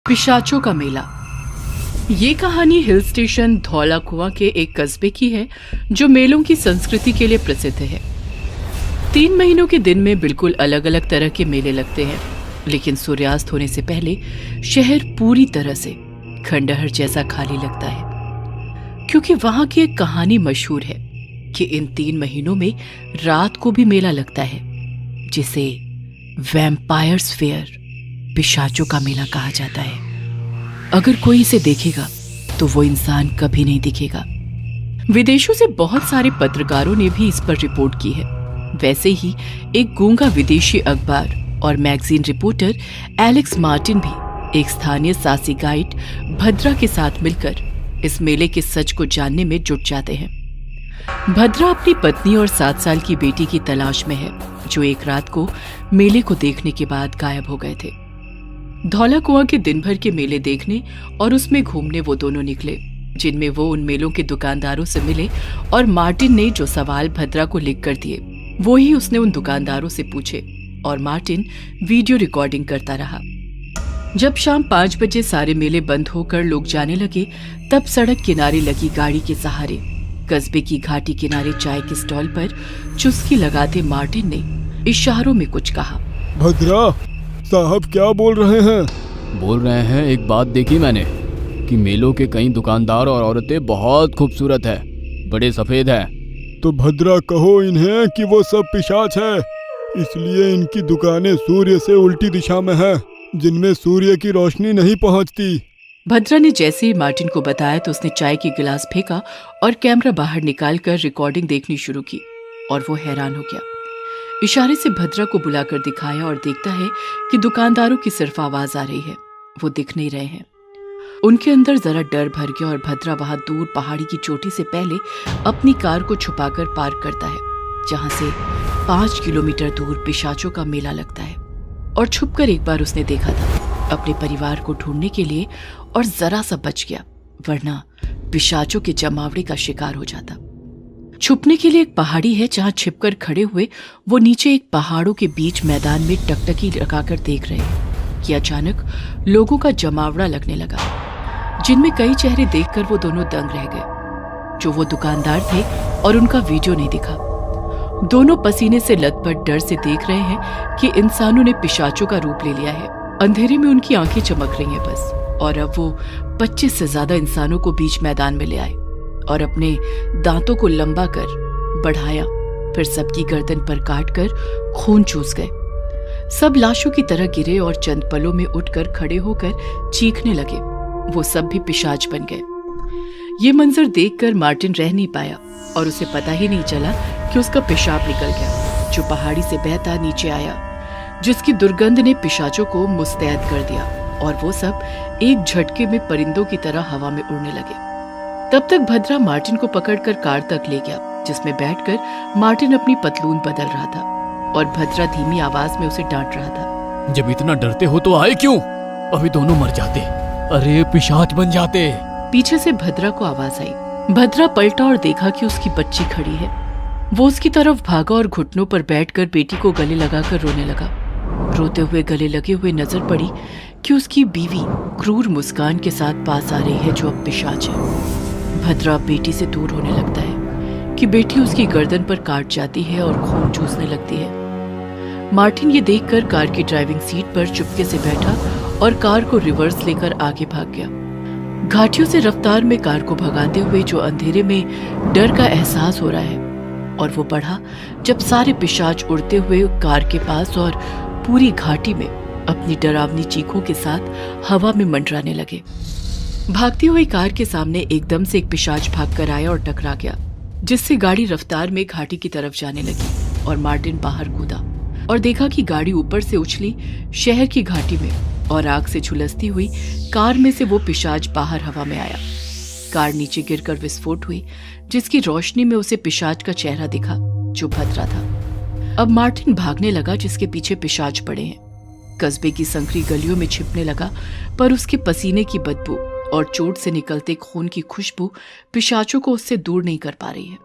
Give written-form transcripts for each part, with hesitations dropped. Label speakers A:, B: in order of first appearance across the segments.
A: पिशाचों का मेला। ये कहानी हिल स्टेशन धौला कुआं के एक कस्बे की है जो मेलों की संस्कृति के लिए प्रसिद्ध है। 3 महीनों के दिन में बिल्कुल अलग अलग तरह के मेले लगते हैं, लेकिन सूर्यास्त होने से पहले शहर पूरी तरह से खंडहर जैसा खाली लगता है, क्योंकि वहां की एक कहानी मशहूर है कि इन 3 महीनों में रात को भी मेला लगता है, जिसे वैम्पायर्स फेयर, पिशाचों का मेला कहा जाता है। अगर कोई इसे देखेगा तो वो इंसान कभी नहीं दिखेगा। विदेशों से बहुत सारे पत्रकारों ने भी इस पर रिपोर्ट की है। वैसे ही एक गूंगा विदेशी अखबार और मैगजीन रिपोर्टर एलेक्स मार्टिन भी एक स्थानीय साहसी गाइड भद्रा के साथ मिलकर इस मेले के सच को जानने में जुट जाते हैं। भद्रा अपनी पत्नी और 7 साल की बेटी की तलाश में है, जो एक रात को मेले को देखने के बाद गायब हो गए थे। धौला कुआं के दिन भर के मेले देखने और उसमें घूमने वो दोनों निकले, जिनमें वो उन मेलों के दुकानदारों से मिले और मार्टिन ने जो सवाल भद्रा को लिख कर दिए वो ही उसने उन दुकानदारों से पूछे और मार्टिन वीडियो रिकॉर्डिंग करता रहा। जब शाम 5 बजे सारे मेले बंद होकर लोग जाने लगे, तब सड़क किनारे लगी गाड़ी के सहारे कस्बे की घाटी किनारे चाय के स्टॉल पर चुस्की लगाते मार्टिन ने इशारों में कुछ कहा।
B: भद्रा साहब क्या बोल रहे हैं?
C: बोल रहे हैं, एक बात देखी मैंने कि मेलों के कई दुकानदार और औरतें बहुत खूबसूरत है, बड़े सफेद है।
B: तो भद्रा कहो इन्हें कि वो सब पिशाच है, इसलिए इनकी दुकानें सूर्य से उल्टी दिशा में है, जिनमें सूर्य की रोशनी नहीं पहुंचती।
A: भद्रा ने जैसे ही मार्टिन को बताया तो उसने चाय की गिलास फेंका और कैमरा बाहर निकालकर रिकॉर्डिंग देखनी शुरू की, और वो हैरान हो गया। इशारे से भद्रा को बुलाकर दिखाया और देखता है कि दुकानदारों की सिर्फ आवाज आ रही है, वो दिख नहीं रहे हैं। उनके अंदर जरा डर भर गया और भद्रा वहां दूर पहाड़ी की चोटी से पहले अपनी कार को छुपाकर पार्क करता है, जहां से 5 किलोमीटर दूर पिशाचों का मेला लगता है। और छुपकर एक बार उसने देखा था अपने परिवार को ढूंढने के लिए, और जरा सा बच गया, वरना पिशाचों के जमावड़े का शिकार हो जाता। छुपने के लिए एक पहाड़ी है जहां छिपकर खड़े हुए वो नीचे एक पहाड़ों के बीच मैदान में टकटकी लगाकर देख रहे हैं कि अचानक लोगों का जमावड़ा लगने लगा, जिनमें कई चेहरे देखकर वो दोनों दंग रह गए। जो वो दुकानदार थे और उनका वीडियो नहीं दिखा। दोनों पसीने से लथपथ डर से देख रहे हैं कि इंसानों ने पिशाचों का रूप ले लिया है। अंधेरे में उनकी आंखें चमक रही हैं बस, और अब वो 25 से ज्यादा इंसानों को बीच मैदान में ले आए और अपने दांतों को लंबा कर बढ़ाया, फिर सबकी गर्दन पर काटकर खून चूस गए। सब लाशों की तरह गिरे और चंद पलों में उठकर खड़े होकर चीखने लगे। वो सब भी पिशाच बन गए। ये मंजर देखकर मार्टिन रह नहीं पाया और उसे पता ही नहीं चला कि उसका पेशाब निकल गया, जो पहाड़ी से बहता नीचे आया, जिसकी दुर्गंध ने पिशाचों को मुस्तैद कर दिया, और वो सब एक झटके में परिंदों की तरह हवा में उड़ने लगे। तब तक भद्रा मार्टिन को पकड़कर कार तक ले गया, जिसमें बैठकर मार्टिन अपनी पतलून बदल रहा था और भद्रा धीमी आवाज में उसे डांट रहा था।
C: जब इतना डरते हो तो आए क्यों? अभी दोनों मर जाते, अरे पिशाच बन जाते।
A: पीछे से भद्रा को आवाज आई। भद्रा पलटा और देखा कि उसकी बच्ची खड़ी है। वो उसकी तरफ भागा और घुटनों पर बैठकर बेटी को गले लगाकर रोने लगा। रोते हुए गले लगे हुए नजर पड़ी कि उसकी बीवी क्रूर मुस्कान के साथ पास आ रही है, जो अब पिशाच है। भद्रा बेटी से दूर होने लगता है कि बेटी उसकी गर्दन पर काट जाती है और खून चूसने लगती है। मार्टिन ये देखकर कार की ड्राइविंग सीट पर चुपके से बैठा और कार को रिवर्स लेकर आगे भाग गया। घाटियों से रफ्तार में कार को भगाते हुए जो अंधेरे में डर का एहसास हो रहा है, और वो बढ़ा जब सारे पिशाच उड़ते हुए कार के पास और पूरी घाटी में अपनी डरावनी चीखों के साथ हवा में मंडराने लगे। भागती हुई कार के सामने एकदम से एक पिशाच भागकर आया और टकरा गया, जिससे गाड़ी रफ्तार में घाटी की तरफ जाने लगी और मार्टिन बाहर कूदा और देखा कि गाड़ी ऊपर से उछली शहर की घाटी में, और आग से झुलसती हुई कार में से वो पिशाच बाहर हवा में आया। कार नीचे गिरकर विस्फोट हुई, जिसकी रोशनी में उसे पिशाच का चेहरा दिखा, जो भद्रा था। अब मार्टिन भागने लगा, जिसके पीछे पिशाच पड़े हैं। कस्बे की संकरी गलियों में छिपने लगा, पर उसके पसीने की बदबू और चोट से निकलते खून की खुशबू पिशाचों को उससे दूर नहीं कर पा रही है।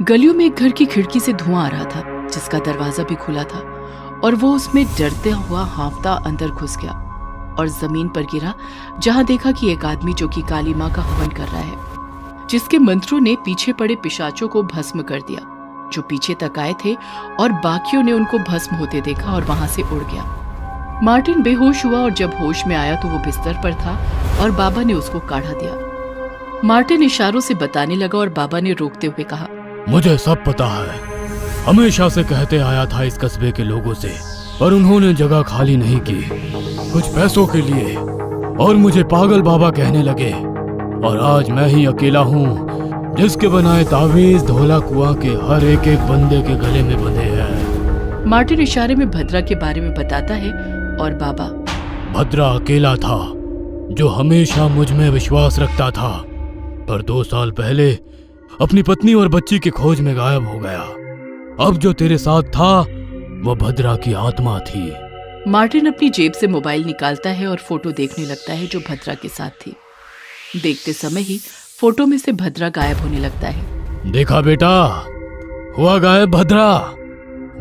A: गलियों में एक घर की खिड़की से धुआं आ रहा था, जिसका दरवाजा भी खुला था, और वो उसमें डरते हुआ हांफता अंदर घुस गया। और जमीन पर गिरा, जहां देखा कि एक आदमी जो कि काली मां का हवन कर रहा है, जिसके मंत्रों ने पीछे पड़े पिशाचों को भस्म कर दिया, जो पीछे तक आए थे, और बाकियों ने उनको भस्म होते देखा और वहां से उड़ गया। मार्टिन बेहोश हुआ और जब होश में आया तो वो बिस्तर पर था और बाबा ने उसको काढ़ा दिया। मार्टिन इशारों से बताने लगा और बाबा ने रोकते हुए कहा,
C: मुझे सब पता है, हमेशा से कहते आया था इस कस्बे के लोगों से, पर उन्होंने जगह खाली नहीं की, कुछ पैसों के लिए, और मुझे पागल बाबा कहने लगे। और आज मैं ही अकेला हूँ जिसके बनाए तावीज धोला कुआं के हर एक एक बंदे के गले में बंधे हैं।
A: मार्टिन इशारे में भद्रा के बारे में बताता है और बाबा,
C: भद्रा अकेला था जो हमेशा मुझ में विश्वास रखता था, पर 2 साल पहले अपनी पत्नी और बच्ची की खोज में गायब हो गया। अब जो तेरे साथ था वह भद्रा की आत्मा थी।
A: मार्टिन अपनी जेब से मोबाइल निकालता है और फोटो देखने लगता है जो भद्रा के साथ थी। देखते समय ही फोटो में से भद्रा गायब होने लगता है।
C: देखा बेटा, हुआ गायब भद्रा।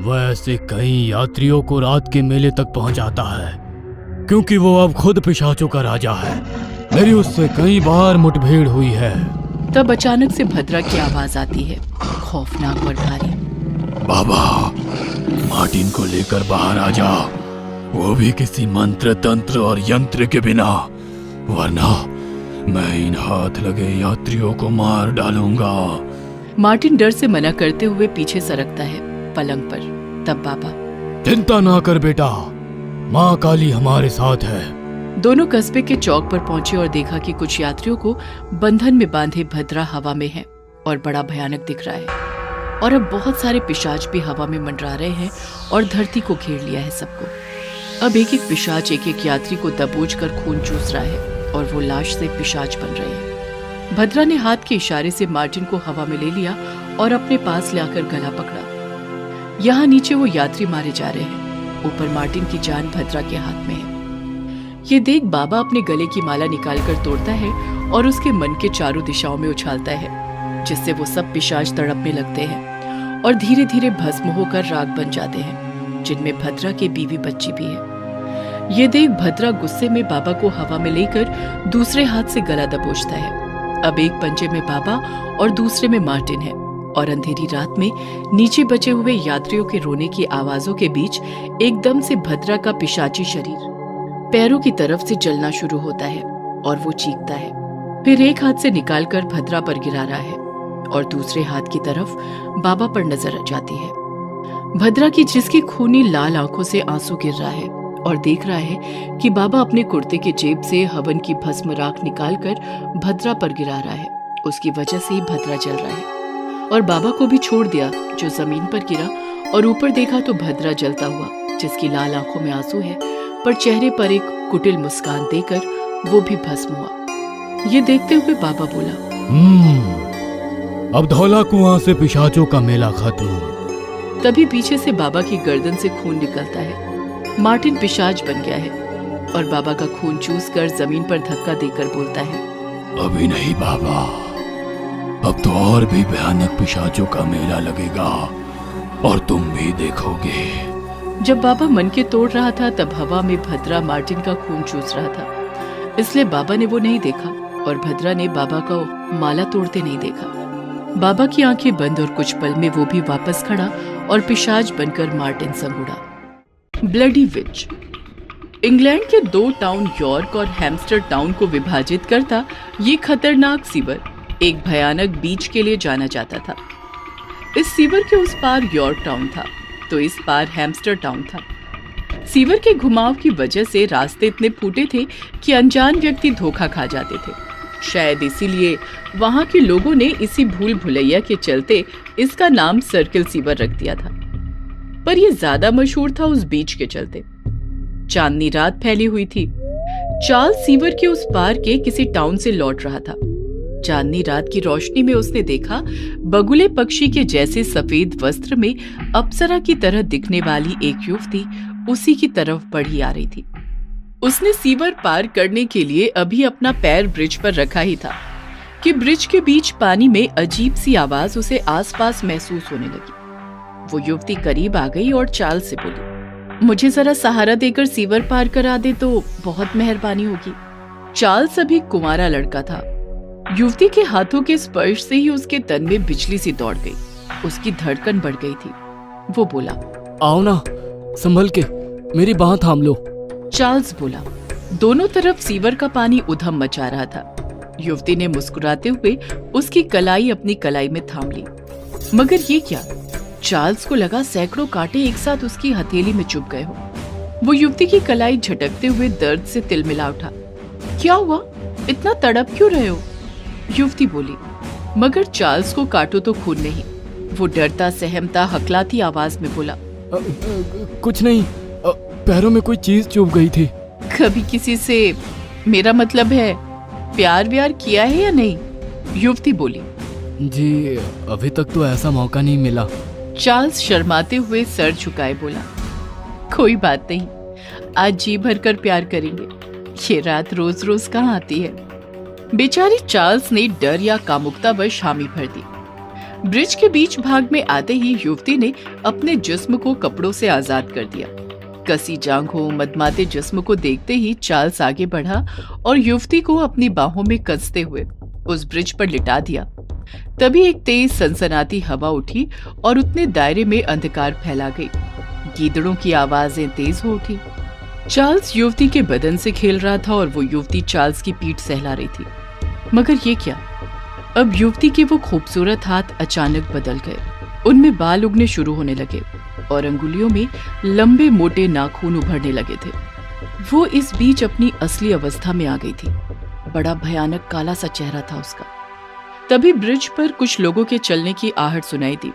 C: वह ऐसे कई यात्रियों को रात के मेले तक पहुंचाता है, क्योंकि वो अब खुद पिशाचों का राजा है। मेरी उससे कई बार मुठभेड़ हुई है।
A: तब अचानक से भद्रा की आवाज आती है, खौफनाक और भारी।
C: बाबा, मार्टिन को लेकर बाहर आ जा, वो भी किसी मंत्र तंत्र और यंत्र के बिना, वरना मैं इन हाथ लगे यात्रियों को मार डालूंगा।
A: मार्टिन डर से मना करते हुए पीछे सरकता है पलंग पर। तब बाबा,
C: चिंता ना कर बेटा, माँ काली हमारे साथ है।
A: दोनों कस्बे के चौक पर पहुंचे और देखा कि कुछ यात्रियों को बंधन में बांधे भद्रा हवा में है और बड़ा भयानक दिख रहा है, और अब बहुत सारे पिशाच भी हवा में मंडरा रहे हैं और धरती को घेर लिया है सबको। अब एक एक पिशाच एक एक यात्री को दबोच कर खून चूस रहा है और वो लाश से पिशाच बन रहे हैं। भद्रा ने हाथ के इशारे से मार्टिन को हवा में ले लिया और अपने पास लाकर गला पकड़ा। यहाँ नीचे वो यात्री मारे जा रहे हैं, ऊपर मार्टिन की जान भद्रा के हाथ में है। ये देख बाबा अपने गले की माला निकालकर तोड़ता है और उसके मन के चारों दिशाओं में उछालता है, जिससे वो सब पिशाच तड़पने लगते हैं और धीरे धीरे भस्म होकर राख बन जाते हैं, जिनमें भद्रा के बीवी बच्ची भी है। ये देख भद्रा गुस्से में बाबा को हवा में लेकर दूसरे हाथ से गला दबोचता है। अब एक पंजे में बाबा और दूसरे में मार्टिन है, और अंधेरी रात में नीचे बचे हुए यात्रियों के रोने की आवाजों के बीच एकदम से भद्रा का पिशाची शरीर पैरों की तरफ से जलना शुरू होता है और वो चीखता है। फिर एक हाथ से निकालकर भद्रा पर गिरा रहा है और दूसरे हाथ की तरफ बाबा पर नजर जाती है। भद्रा की जिसकी खूनी लाल आंखों से आंसू गिर रहा है और देख रहा है कि बाबा अपने कुर्ते के जेब से हवन की भस्म राख निकालकर भद्रा पर गिरा रहा है। उसकी वजह से ही भद्रा जल रहा है और बाबा को भी छोड़ दिया, जो जमीन पर गिरा, और ऊपर देखा तो भद्रा जलता हुआ, जिसकी लाल आंखों में आंसू है पर चेहरे पर एक कुटिल मुस्कान देकर वो भी भस्म हुआ। ये देखते हुए बाबा बोला,
C: अब धौला कुआं से पिशाचों का मेला खत्म।
A: तभी पीछे से बाबा की गर्दन से खून निकलता है। मार्टिन पिशाच बन गया है और बाबा का खून चूस कर जमीन पर धक्का देकर बोलता है,
C: अभी नहीं बाबा, अब तो और भी भयानक पिशाचों का मेला लगेगा और तुम भी देखोगे।
A: जब बाबा मन के तोड़ रहा था तब हवा में भद्रा मार्टिन का खून चूस रहा था, इसलिए बाबा ने वो नहीं देखा और भद्रा ने बाबा को माला तोड़ते नहीं देखा। बाबा की आंखें बंद और कुछ पल में वो भी वापस खड़ा और पिशाच बनकर मार्टिन संग उड़ा। ब्लडी विच। इंग्लैंड के 2 टाउन यॉर्क और हैम्स्टर टाउन को विभाजित करता ये खतरनाक सीवर एक भयानक बीच के लिए जाना जाता था। इस सीवर के उस पार यॉर्क टाउन था तो इस पार हैम्स्टर टाउन था। सीवर के घुमाव की वजह से रास्ते इतने फूटे थे कि अनजान व्यक्ति धोखा खा जाते थे। शायद इसीलिए वहां के लोगों ने इसी भूल भुलैया के चलते इसका नाम सर्किल सीवर रख दिया था, पर यह ज्यादा मशहूर था उस बीच के चलते। चांदनी रात फैली हुई थी। चार्ल्स सीवर के उस पार के किसी टाउन से लौट रहा था। चांदनी रात की रोशनी में उसने देखा बगुले पक्षी के जैसे सफेद वस्त्र में अप्सरा की तरह दिखने वाली एक युवती उसी की तरफ बढ़ी आ रही थी। उसने सीवर पार करने के लिए अभी अपना पैर ब्रिज पर रखा ही था कि ब्रिज के बीच पानी में अजीब सी आवाज उसे आसपास महसूस होने लगी। वो युवती करीब आ गई और चार्ल्स से बोली, मुझे जरा सहारा देकर सीवर पार करा दे तो बहुत मेहरबानी होगी। चार्ल्स अभी कुंवारा लड़का था। युवती के हाथों के स्पर्श से ही उसके तन में बिजली सी दौड़ गई। उसकी धड़कन बढ़ गई थी। वो बोला,
C: आओ ना, संभल के, मेरी बाह थाम लो।
A: चार्ल्स बोला। दोनों तरफ सीवर का पानी उधम मचा रहा था। युवती ने मुस्कुराते हुए उसकी कलाई अपनी कलाई में थाम ली। मगर ये क्या? चार्ल्स को लगा सैकड़ों कांटे एक साथ उसकी हथेली में चुभ गए हो। वो युवती की कलाई झटकते हुए दर्द से तिलमिला उठा। क्या हुआ? इतना तड़प क्यों रहे हो? युवती बोली। मगर चार्ल्स को काटो तो खून नहीं। वो डरता सहमता हकलाती आवाज में बोला,
C: कुछ नहीं, पैरों में कोई चीज चुभ गई थी।
A: कभी किसी से, मेरा मतलब है प्यार व्यार किया है या नहीं? युवती बोली।
C: जी, अभी तक तो ऐसा मौका नहीं मिला।
A: चार्ल्स शर्माते हुए सर झुकाए बोला, कोई बात नहीं, आज जी भर कर प्यार करेंगे। ये रात रोज रोज कहाँ आती है। बेचारी चार्ल्स ने डर या कामुकतावश हामी भर दी। ब्रिज के बीच भाग में आते ही युवती ने अपने जिस्म को कपड़ों से आजाद कर दिया। कसी जांघों मदमाते जिस्म को देखते ही चार्ल्स आगे बढ़ा और युवती को अपनी बाहों में कसते हुए उस ब्रिज पर लिटा दिया। तभी एक तेज सनसनाती हवा उठी और उतने दायरे में अंधकार फैला गई। गीदड़ों की आवाजें तेज हो उठी। चार्ल्स युवती के बदन से खेल रहा था और वो युवती चार्ल्स की पीठ सहला रही थी। मगर ये क्या? अब युवती के वो खूबसूरत हाथ अचानक बदल गए। उनमें बाल उगने शुरू होने लगे और अंगुलियों में लंबे मोटे नाखून उभरने लगे थे। वो इस बीच अपनी असली अवस्था में आ गई थी। बड़ा भयानक काला सा चेहरा था उसका। तभी ब्रिज पर कुछ लोगों के चलने की आहट सुनाई दी।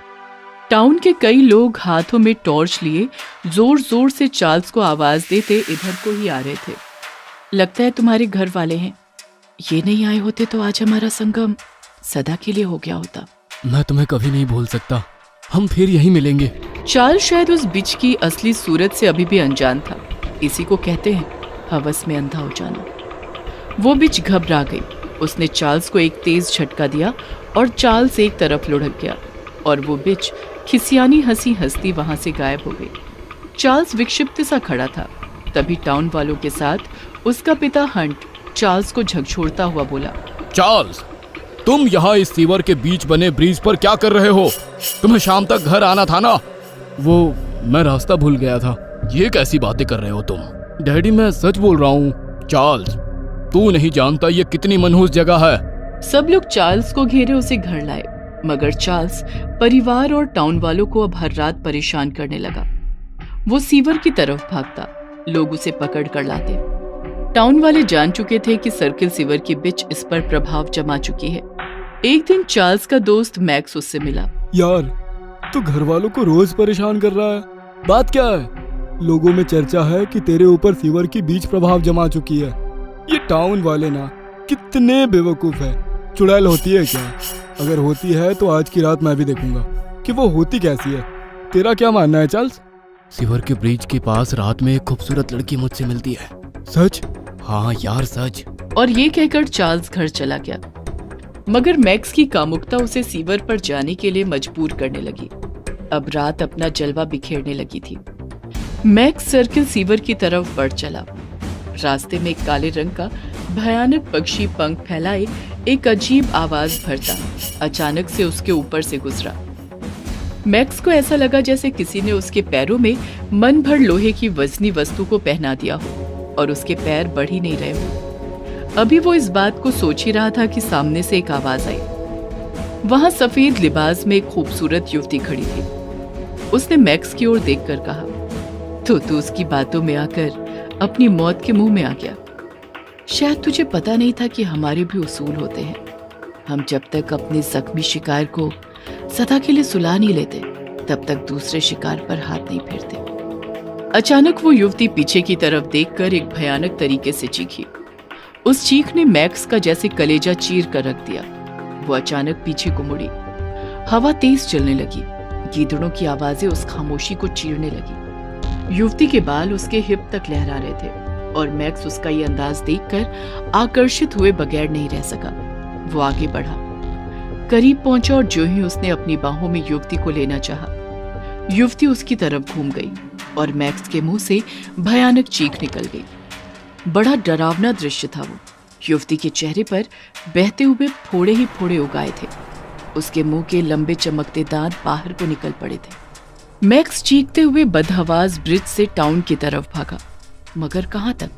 A: टाउन के कई लोग हाथों में टॉर्च लिए जोर जोर से चार्ल्स को आवाज देते इधर को ही आ रहे थे। लगता है तुम्हारे घर वाले हैं। ये नहीं आए होते तो आज हमारा संगम सदा के लिए हो गया होता।
C: मैं तुम्हें कभी नहीं भूल सकता, हम फिर यहीं मिलेंगे।
A: चार्ल्स शायद उस बिच की असली सूरत से अभी भी अनजान था। इसी को कहते हैं हवस में अंधा हो जाना। वो बिच घबरा गई। उसने चार्ल्स को एक तेज झटका दिया और चार्ल्स एक तरफ लुढ़क गया और वो बिच खिसियानी हंसी हंसती वहां से गायब हो गई। चार्ल्स विक्षिप्त सा खड़ा था। तभी टाउन वालों के साथ उसका पिता हंट चार्ल्स को झकझोरता हुआ बोला,
C: चार्ल्स, तुम यहाँ इस सीवर के बीच बने ब्रिज पर क्या कर रहे हो? तुम्हें शाम तक घर आना था ना। वो मैं रास्ता भूल गया था। ये कैसी बातें कर रहे हो तुम? डैडी, मैं सच बोल रहा हूँ। चार्ल्स, तू नहीं जानता ये कितनी मनहूस जगह है।
A: सब लोग चार्ल्स को घेरे उसे घर लाए। मगर चार्ल्स परिवार और टाउन वालों को अब हर रात परेशान करने लगा। वो सीवर की तरफ भागता। लोग उसे पकड़ कर लाते। टाउन वाले जान चुके थे कि सर्किल सीवर की बिच इस पर प्रभाव जमा चुकी है। एक दिन चार्ल्स का दोस्त मैक्स उससे मिला।
B: यार, तू घर वालों को रोज परेशान कर रहा है, बात क्या है? लोगों में चर्चा है कि तेरे ऊपर सीवर की बीच प्रभाव जमा चुकी है। ये टाउन वाले ना कितने बेवकूफ है। चुड़ैल होती है क्या? अगर होती है तो आज की रात मैं भी देखूंगा कि वो होती कैसी है। तेरा क्या मानना है चार्ल्स?
C: सीवर के ब्रिज के पास रात में एक खूबसूरत लड़की मुझसे मिलती है।
B: सच?
C: हाँ यार, सच।
A: और ये कहकर चार्ल्स घर चला गया। मगर मैक्स की कामुकता उसे सीवर पर जाने के लिए मजबूर करने लगी। अब रात अपना जलवा बिखेरने लगी थी। मैक्स सर्किल सीवर की तरफ बढ़ चला। रास्ते में एक काले रंग का भयानक पक्षी पंख फैलाए एक अजीब आवाज भरता अचानक से उसके ऊपर से गुजरा। मैक्स को ऐसा लगा जैसे किसी ने उसके पैरों में मन भर लोहे की वजनी वस्तु को पहना दिया हो और उसके पैर बढ़ ही नहीं रहे हो। अभी वो इस बात को सोच ही रहा था कि सामने से एक आवाज आई। वहां सफेद लिबास में एक खूबसूरत युवती खड़ी थी। उसने मैक्स की ओर देखकर कहा, तो तू उसकी बातों में आकर अपनी मौत के मुंह में आ गया। शायद तुझे पता नहीं था कि हमारे भी उसूल होते हैं। हम जब तक अपने जख्मी शिकार को सदा के लिए सुला नहीं लेते तब तक दूसरे शिकार पर हाथ नहीं फेरते। अचानक वो युवती पीछे की तरफ देखकर एक भयानक तरीके से चीखी। उस चीख ने मैक्स का जैसे कलेजा चीर कर रख दिया। वो अचानक पीछे को मुड़ी। हवा तेज चलने लगी। गीदड़ों की आवाजें उस खामोशी को चीरने लगी। युवती के बाल उसके हिप तक लहरा रहे थे और मैक्स उसका ये अंदाज देखकर आकर्षित हुए बगैर नहीं रह सका। वो आगे बढ़ा, करीब पहुंचा और जो ही उसने अपनी बाहों में युवती को लेना चाहा, युवती उसकी तरफ घूम गई और मैक्स के मुंह से भयानक चीख निकल गई। बड़ा डरावना दृश्य था वो। युवती के चेहरे पर बहते हुए फोड़े ही फोड़े उगाए थे। उसके मुंह के लंबे चमकते दांत बाहर को निकल पड़े थे। मैक्स चीखते हुए बदहवास ब्रिज से टाउन की तरफ भागा, मगर कहां तक?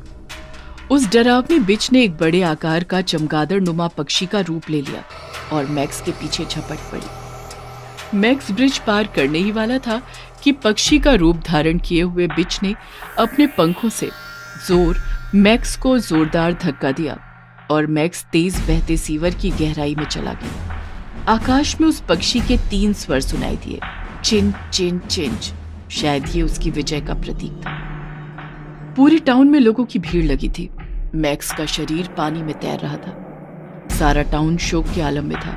A: उस डरावनी बिच ने एक बड़े आकार का चमगादड़ नुमा पक्षी का रूप ले लिया और मैक्स के पीछे झपट पड़ी। मैक्स ब्रिज पार करने ही वाला था कि पक्षी का रूप धारण किए हुए बिच ने अपने पंखों से मैक्स को जोरदार धक्का दिया और मैक्स तेज बहते सीवर की गहराई में चला गया। आकाश में उस पक्षी के 3 स्वर सुनाई दिए, चिंच चिंच चिंच। शायद ये उसकी विजय का प्रतीक था। पूरे टाउन में लोगों की भीड़ लगी थी। मैक्स का शरीर पानी में तैर रहा था। सारा टाउन शोक के आलम में था।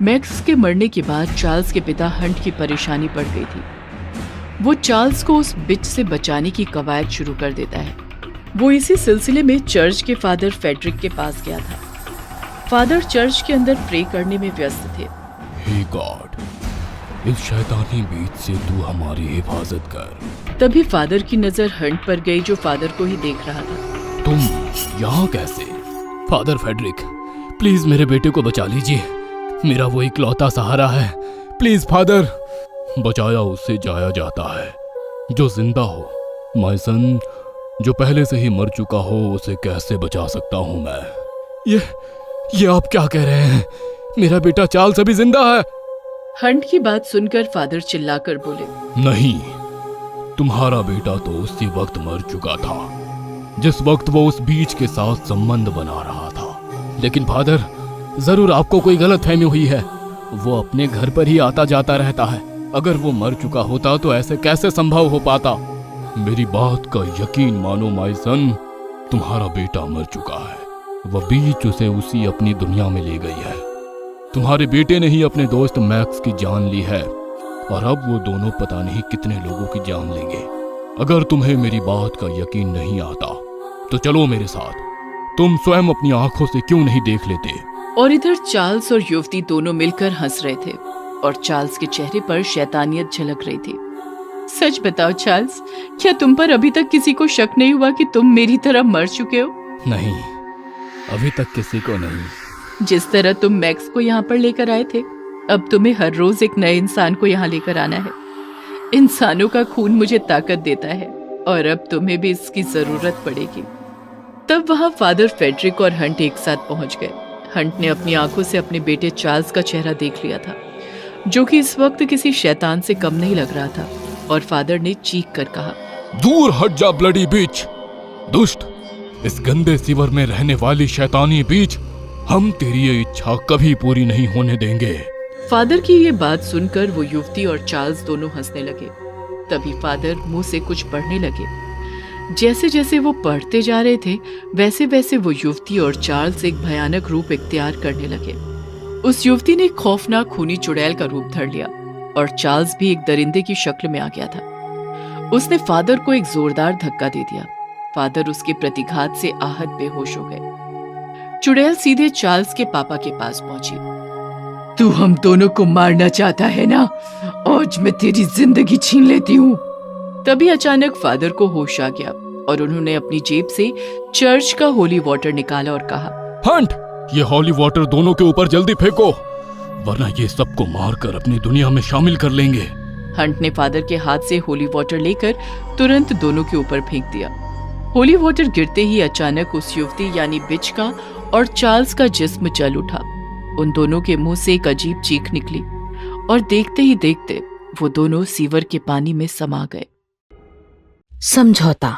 A: मैक्स के मरने के बाद चार्ल्स के पिता हंट की परेशानी बढ़ गई थी। वो चार्ल्स को उस बिच से बचाने की कवायद शुरू कर देता है। वो इसी सिलसिले में चर्च के फादर फेडरिक के पास गया था। फादर चर्च के अंदर प्रे करने में व्यस्त थे।
C: हे गॉड, इस शैतानी बीच से तू हमारी हिफाजत कर।
A: तभी फादर की नजर हंट पर गई, जो फादर को ही देख रहा था।
C: तुम यहाँ कैसे? फादर फेडरिक, प्लीज मेरे बेटे को बचा लीजिए। मेरा वो इकलौता सहारा है। Please father. बचाया उससे जाया जाता है जो जिंदा हो। माय सन, जो पहले से ही मर चुका हो उसे कैसे बचा सकता हूँ मैं? ये आप क्या कह रहे हैं? मेरा बेटा चार्ल्स अभी जिंदा है।
A: हंट की बात सुनकर फादर चिल्लाकर बोले,
C: नहीं, तुम्हारा बेटा तो उसी वक्त मर चुका था जिस वक्त वो उस बीच के साथ संबंध बना रहा था। लेकिन फादर, जरूर आपको कोई गलतफहमी हुई है। वो अपने घर पर ही आता जाता रहता है। अगर वो मर चुका होता तो ऐसे कैसे संभव हो पाता? मेरी बात का यकीन मानो माय सन, तुम्हारा बेटा मर चुका है। वह बीच उसे उसी अपनी दुनिया में ले गई है। तुम्हारे बेटे ने ही अपने दोस्त मैक्स की जान ली है और अब वो दोनों पता नहीं कितने लोगों की जान लेंगे। अगर तुम्हें मेरी बात का यकीन नहीं आता तो चलो मेरे साथ। तुम स्वयं अपनी आंखों से क्यों नहीं देख लेते?
A: और इधर चार्ल्स और युवती दोनों मिलकर हंस रहे थे और चार्ल्स के चेहरे पर शैतानियत झलक रही थी। सच बताओ चार्ल्स, क्या तुम पर अभी तक किसी को शक नहीं हुआ कि तुम मेरी तरह मर चुके हो?
C: नहीं, अभी तक किसी को नहीं।
A: जिस तरह तुम मैक्स को यहाँ पर लेकर आए थे, अब तुम्हें हर रोज एक नए इंसान को यहाँ लेकर आना है। इंसानों का खून मुझे ताकत देता है और अब तुम्हें भी इसकी जरूरत पड़ेगी। तब वहाँ फादर फेडरिक और हंट एक साथ पहुंच गए। हंट ने अपनी आंखों से अपने बेटे चार्ल्स का चेहरा देख लिया था, जो कि इस वक्त किसी शैतान से कम नहीं लग रहा था। और फादर ने चीख कर कहा,
C: दूर हट जा ब्लडी बीच, दुष्ट! इस गंदे सीवर में रहने वाली शैतानी बीच, हम तेरी ये इच्छा कभी पूरी नहीं होने देंगे।
A: फादर की ये बात सुनकर वो युवती और चार्ल्स दोनों हंसने लगे। तभी फादर मुंह से कुछ पढ़ने लगे। जैसे जैसे वो पढ़ते जा रहे थे, वैसे वैसे वो युवती और चार्ल्स एक भयानक रूप इख्तियार करने लगे। उस युवती ने खौफनाक खूनी चुड़ैल का रूप धर लिया और चार्ल्स भी एक दरिंदे की शक्ल में आ गया था। उसने फादर को एक जोरदार धक्का दे दिया। फादर उसके प्रतिघात से आहत बेहोश हो गए। चुड़ैल सीधे चार्ल्स के पापा के पास पहुंची। तू हम दोनों को मारना चाहता है ना? आज मैं तेरी जिंदगी छीन लेती हूँ। तभी अचानक फादर को होश आ गया और उन्होंने अपनी जेब से चर्च का होली वाटर निकाला और कहा,
C: हंट, ये होली वाटर दोनों के ऊपर जल्दी फेंको, वरना ये सबको मारकर अपनी दुनिया में शामिल कर लेंगे।
A: हंट ने फादर के हाथ से होली वाटर लेकर तुरंत दोनों के ऊपर फेंक दिया। होली वाटर गिरते ही अचानक उस युवती यानी बिच का और चार्ल्स का जिस्म जल उठा। उन दोनों के मुंह से एक अजीब चीख निकली और देखते ही देखते वो दोनों सीवर के पानी में समा गए।
D: समझौता।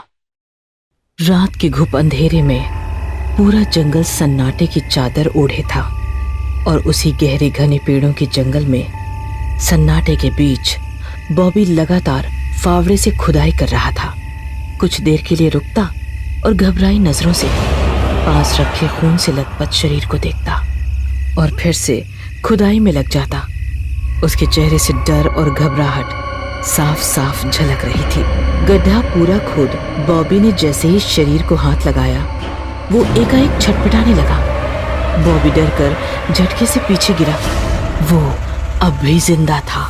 D: रात के घुप अंधेरे में पूरा जंगल सन्नाटे की चादर ओढ़े था और उसी गहरे घने पेड़ों के जंगल में सन्नाटे के बीच बॉबी लगातार फावड़े से खुदाई कर रहा था। कुछ देर के लिए रुकता और घबराई नजरों से पास रखे खून से लथपथ शरीर को देखता और फिर से खुदाई में लग जाता। उसके चेहरे से डर और घबराहट साफ साफ झलक रही थी। गड्ढा पूरा खोद बॉबी ने जैसे ही शरीर को हाथ लगाया, वो एकाएक छटपटाने लगा। बॉबी डरकर झटके से पीछे गिरा। वो अब भी जिंदा था।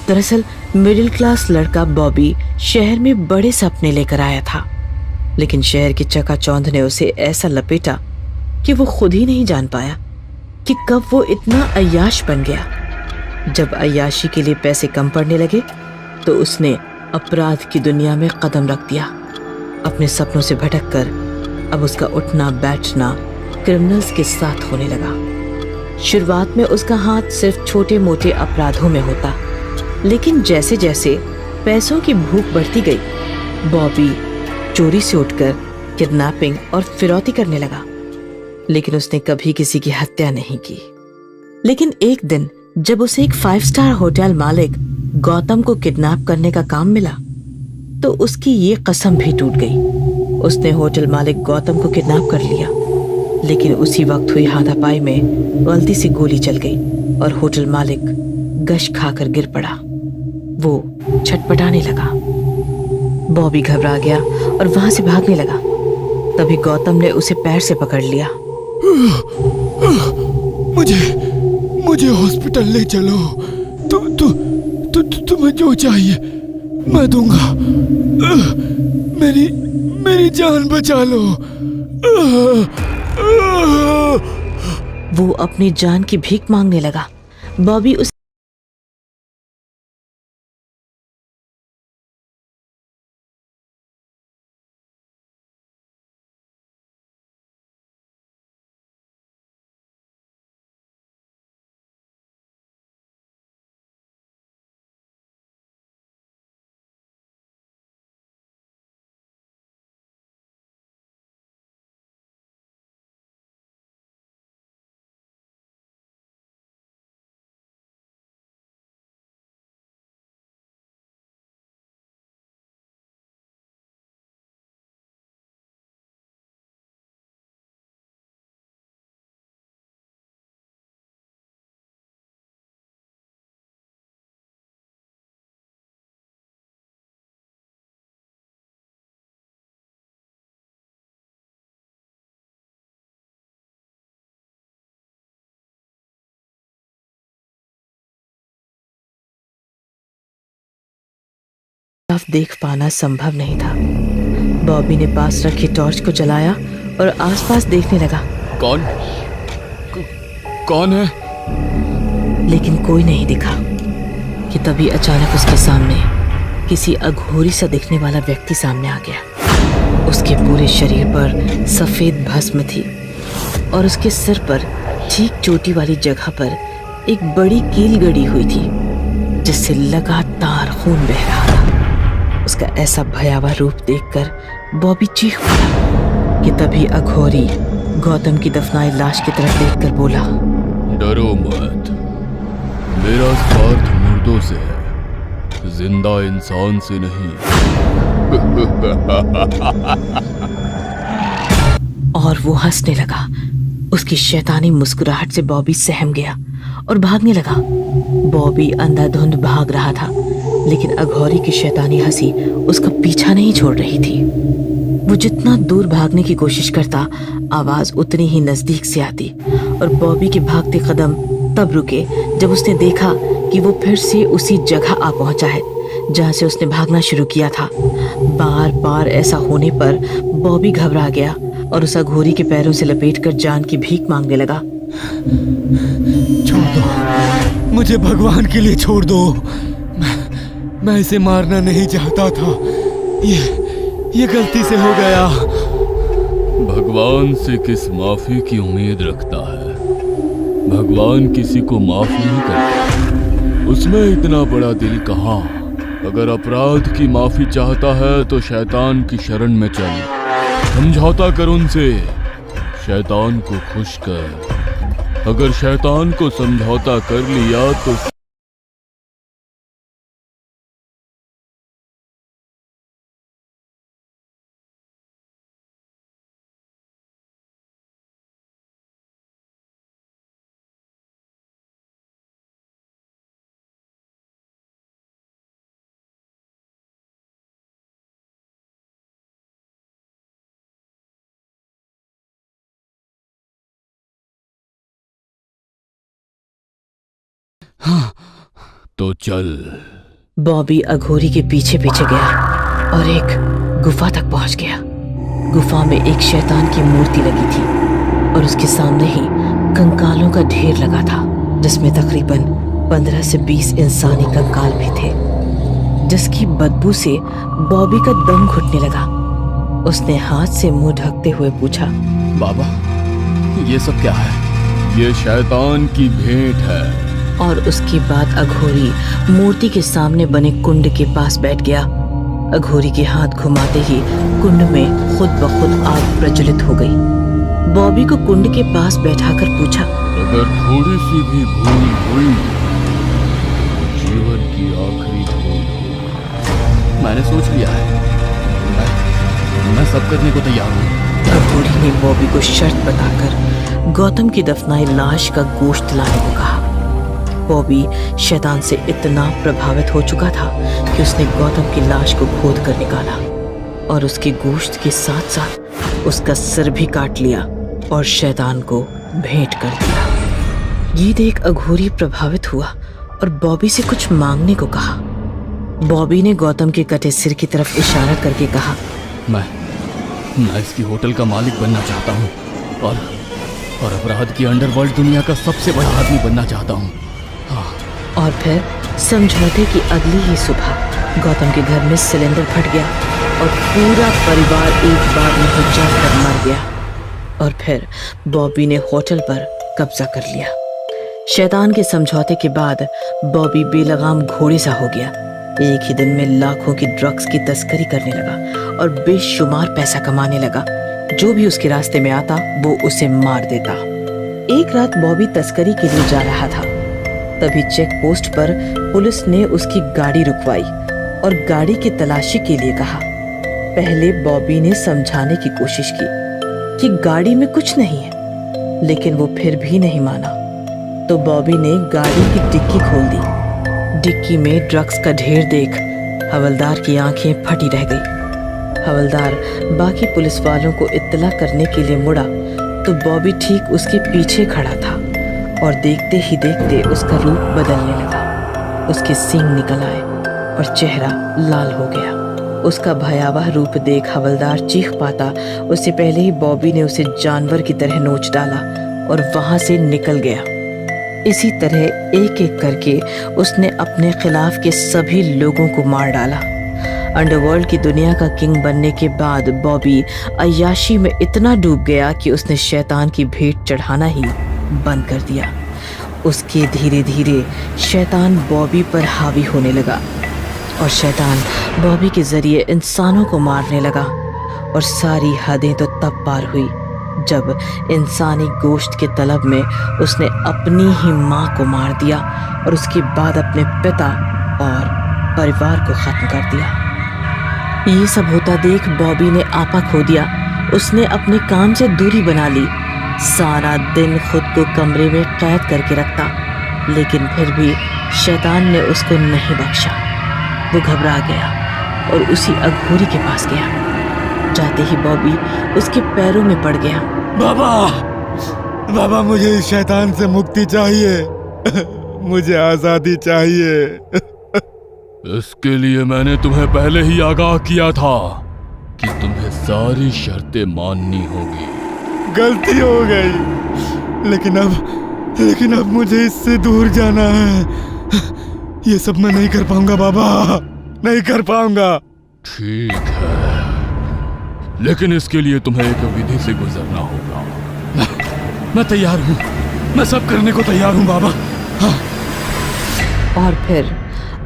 D: दरअसल मिडिल क्लास लड़का बॉबी शहर में बड़े सपने लेकर आया था, लेकिन शहर की चकाचौंध ने उसे ऐसा लपेटा कि वो खुद ही नहीं जान पाया कि कब वो इतना अय्याश बन गया। जब अय्याशी के लिए पैसे कम पड़ने लगे तो उसने अपराध की दुनिया में कदम रख दिया। अपने सपनों से भटककर अब उसका उठना बैठना क्रिमिनल्स के साथ होने लगा। शुरुआत में उसका हाथ सिर्फ छोटे मोटे अपराधों में होता, लेकिन जैसे जैसे पैसों की भूख बढ़ती गई, बॉबी चोरी से उठकर किडनैपिंग और फिरौती करने लगा। लेकिन उसने कभी किसी की हत्या नहीं की। लेकिन एक दिन जब उसे एक 5 स्टार होटल मालिक गौतम को किडनैप करने का काम मिला, तो उसकी ये कसम भी टूट गई। उसने होटल मालिक गौतम को किडनैप कर लिया, लेकिन उसी वक्त हुई हाथापाई में गलती से गोली चल गई और होटल मालिक गश खाकर गिर पड़ा। वो छटपटाने लगा। बॉबी घबरा गया और वहां से भागने लगा। तभी गौतम ने उसे पैर से पकड़ लिया।
B: मुझे हॉस्पिटल ले चलो। तुम्हें जो चाहिए मैं दूंगा। मेरी जान बचा लो।
D: वो अपनी जान की भीख मांगने लगा। बॉबी उस साफ देख पाना संभव नहीं था। बॉबी ने पास रखी टॉर्च को जलाया और आसपास देखने लगा।
B: कौन है?
D: लेकिन कोई नहीं दिखा कि तभी अचानक उसके सामने किसी अघोरी सा दिखने वाला व्यक्ति सामने आ गया। उसके पूरे शरीर पर सफेद भस्म थी और उसके सिर पर ठीक चोटी वाली जगह पर एक बड़ी कील गड़ी हुई थी, जिससे लगातार खून बह रहा था। उसका ऐसा भयावह रूप देखकर बॉबी चीख पड़ा कि तभी अघोरी गौतम की दफनाई लाश की तरफ देखकर बोला,
C: डरो मत, मेरा स्वार्थ मुर्दों से है, जिंदा इंसान से नहीं।
D: और वो हंसने लगा। उसकी शैतानी मुस्कुराहट से बॉबी सहम गया और भागने लगा। बॉबी अंधाधुंध भाग रहा था, लेकिन अघोरी की शैतानी हंसी उसका पीछा नहीं छोड़ रही थी। वो जितना दूर भागने की कोशिश करता, आवाज उतनी ही नजदीक से आती और बॉबी के भागते कदम तब रुके जब उसने देखा कि वो फिर से उसी जगह आ पहुंचा है जहां से उसने भागना शुरू किया था। बार बार ऐसा होने पर बॉबी घबरा गया और उस अघोरी के पैरों से लपेटकर जान की भीख मांगने लगा।
B: छोड़ दो मुझे, भगवान के लिए छोड़ दो। मैं इसे मारना नहीं चाहता था, ये गलती से हो गया।
C: भगवान से किस माफी की उम्मीद रखता है? भगवान किसी को माफ नहीं करता। उसमें इतना बड़ा दिल कहाँ? अगर अपराध की माफी चाहता है तो शैतान की शरण में चल, समझौता कर उनसे, शैतान को खुश कर। अगर शैतान को समझौता कर लिया तो तो चल।
D: बॉबी अघोरी के पीछे पीछे गया और एक गुफा तक पहुंच गया। गुफा में एक शैतान की मूर्ति लगी थी और उसके सामने ही कंकालों का ढेर लगा था, जिसमें तकरीबन 15 से 20 इंसानी कंकाल भी थे, जिसकी बदबू से बॉबी का दम घुटने लगा। उसने हाथ से मुंह ढकते हुए पूछा,
C: बाबा, ये सब क्या है? ये शैतान की भेंट है।
D: और उसके बाद अघोरी मूर्ति के सामने बने कुंड के पास बैठ गया। अघोरी के हाथ घुमाते ही कुंड में खुद ब खुद आग प्रज्वलित हो गई। बॉबी को कुंड के पास बैठाकर पूछा,
C: अगर थोड़ी सी भी भूल हुई तो जीवन की आखिरी भूल होगी। मैंने सोच लिया है, मैं सब करने को तैयार हूँ।
D: अघोरी ने बॉबी को शर्त बताकर गौतम की दफनाई लाश का गोश्त लाने को कहा। बॉबी शैतान से इतना प्रभावित हो चुका था कि उसने गौतम की लाश को खोद कर निकाला और उसके गोश्त के साथ साथ उसका सिर भी काट लिया और शैतान को भेंट कर दिया। ये देख अघोरी प्रभावित हुआ और बॉबी से कुछ मांगने को कहा। बॉबी ने गौतम के कटे सिर की तरफ इशारा करके कहा,
C: मैं इसकी होटल का मालिक बनना चाहता हूँ और अपराध की अंडरवर्ल्ड दुनिया का सबसे बड़ा आदमी बनना चाहता हूँ।
D: और फिर समझौते की अगली ही सुबह गौतम के घर में सिलेंडर फट गया और पूरा परिवार एक बार में हो जाकर मर गया। और फिर बॉबी ने होटल पर कब्जा कर लिया। शैतान के समझौते के बाद बॉबी बेलगाम घोड़े सा हो गया। एक ही दिन में लाखों की ड्रग्स की तस्करी करने लगा और बेशुमार पैसा कमाने लगा। जो भी उसके रास्ते में आता वो उसे मार देता। एक रात बॉबी तस्करी के लिए जा रहा था, तभी चेक पोस्ट पर पुलिस ने उसकी गाड़ी रुकवाई और गाड़ी की तलाशी के लिए कहा। पहले बॉबी ने समझाने की कोशिश की कि गाड़ी में कुछ नहीं है, लेकिन वो फिर भी नहीं माना। तो बॉबी ने गाड़ी की डिक्की खोल दी। डिक्की में ड्रग्स का ढेर देख हवलदार की आंखें फटी रह गई। हवलदार बाकी पुलिस वालों को इत्तला करने के लिए मुड़ा तो बॉबी ठीक उसके पीछे खड़ा था और देखते ही देखते उसका रूप बदलने लगा। उसके सींग निकल आए और चेहरा लाल हो गया। उसका भयावह रूप देख हवलदार चीख पाता उससे पहले ही बॉबी ने उसे जानवर की तरह नोच डाला और वहां से निकल गया। इसी तरह एक एक करके उसने अपने खिलाफ के सभी लोगों को मार डाला। अंडरवर्ल्ड की दुनिया का किंग बनने के बाद बॉबी अय्याशी में इतना डूब गया कि उसने शैतान की भेंट चढ़ाना ही बंद कर दिया। उसके धीरे धीरे शैतान बॉबी पर हावी होने लगा और शैतान बॉबी के जरिए इंसानों को मारने लगा। और सारी हदें तो तब पार हुई जब इंसानी गोश्त के तलब में उसने अपनी ही माँ को मार दिया और उसके बाद अपने पिता और परिवार को खत्म कर दिया। ये सब होता देख बॉबी ने आपा खो दिया। उसने अपने काम से दूरी बना ली। सारा दिन खुद को कमरे में कैद करके रखता, लेकिन फिर भी शैतान ने उसको नहीं बख्शा। वो घबरा गया और उसी अघोरी के पास गया। जाते ही बॉबी उसके पैरों में पड़ गया।
B: बाबा, मुझे इस शैतान से मुक्ति चाहिए। मुझे आजादी चाहिए।
C: इसके लिए मैंने तुम्हें पहले ही आगाह किया था कि तुम्हें सारी शर्तें माननी होगी।
B: गलती हो गई, लेकिन अब मुझे इससे दूर जाना है। ये सब मैं नहीं कर पाऊंगा बाबा, नहीं कर पाऊंगा।
C: ठीक है, लेकिन इसके लिए तुम्हें एक विधि से गुजरना होगा। मैं तैयार हूँ, मैं सब करने को तैयार हूँ बाबा। हाँ।
D: और फिर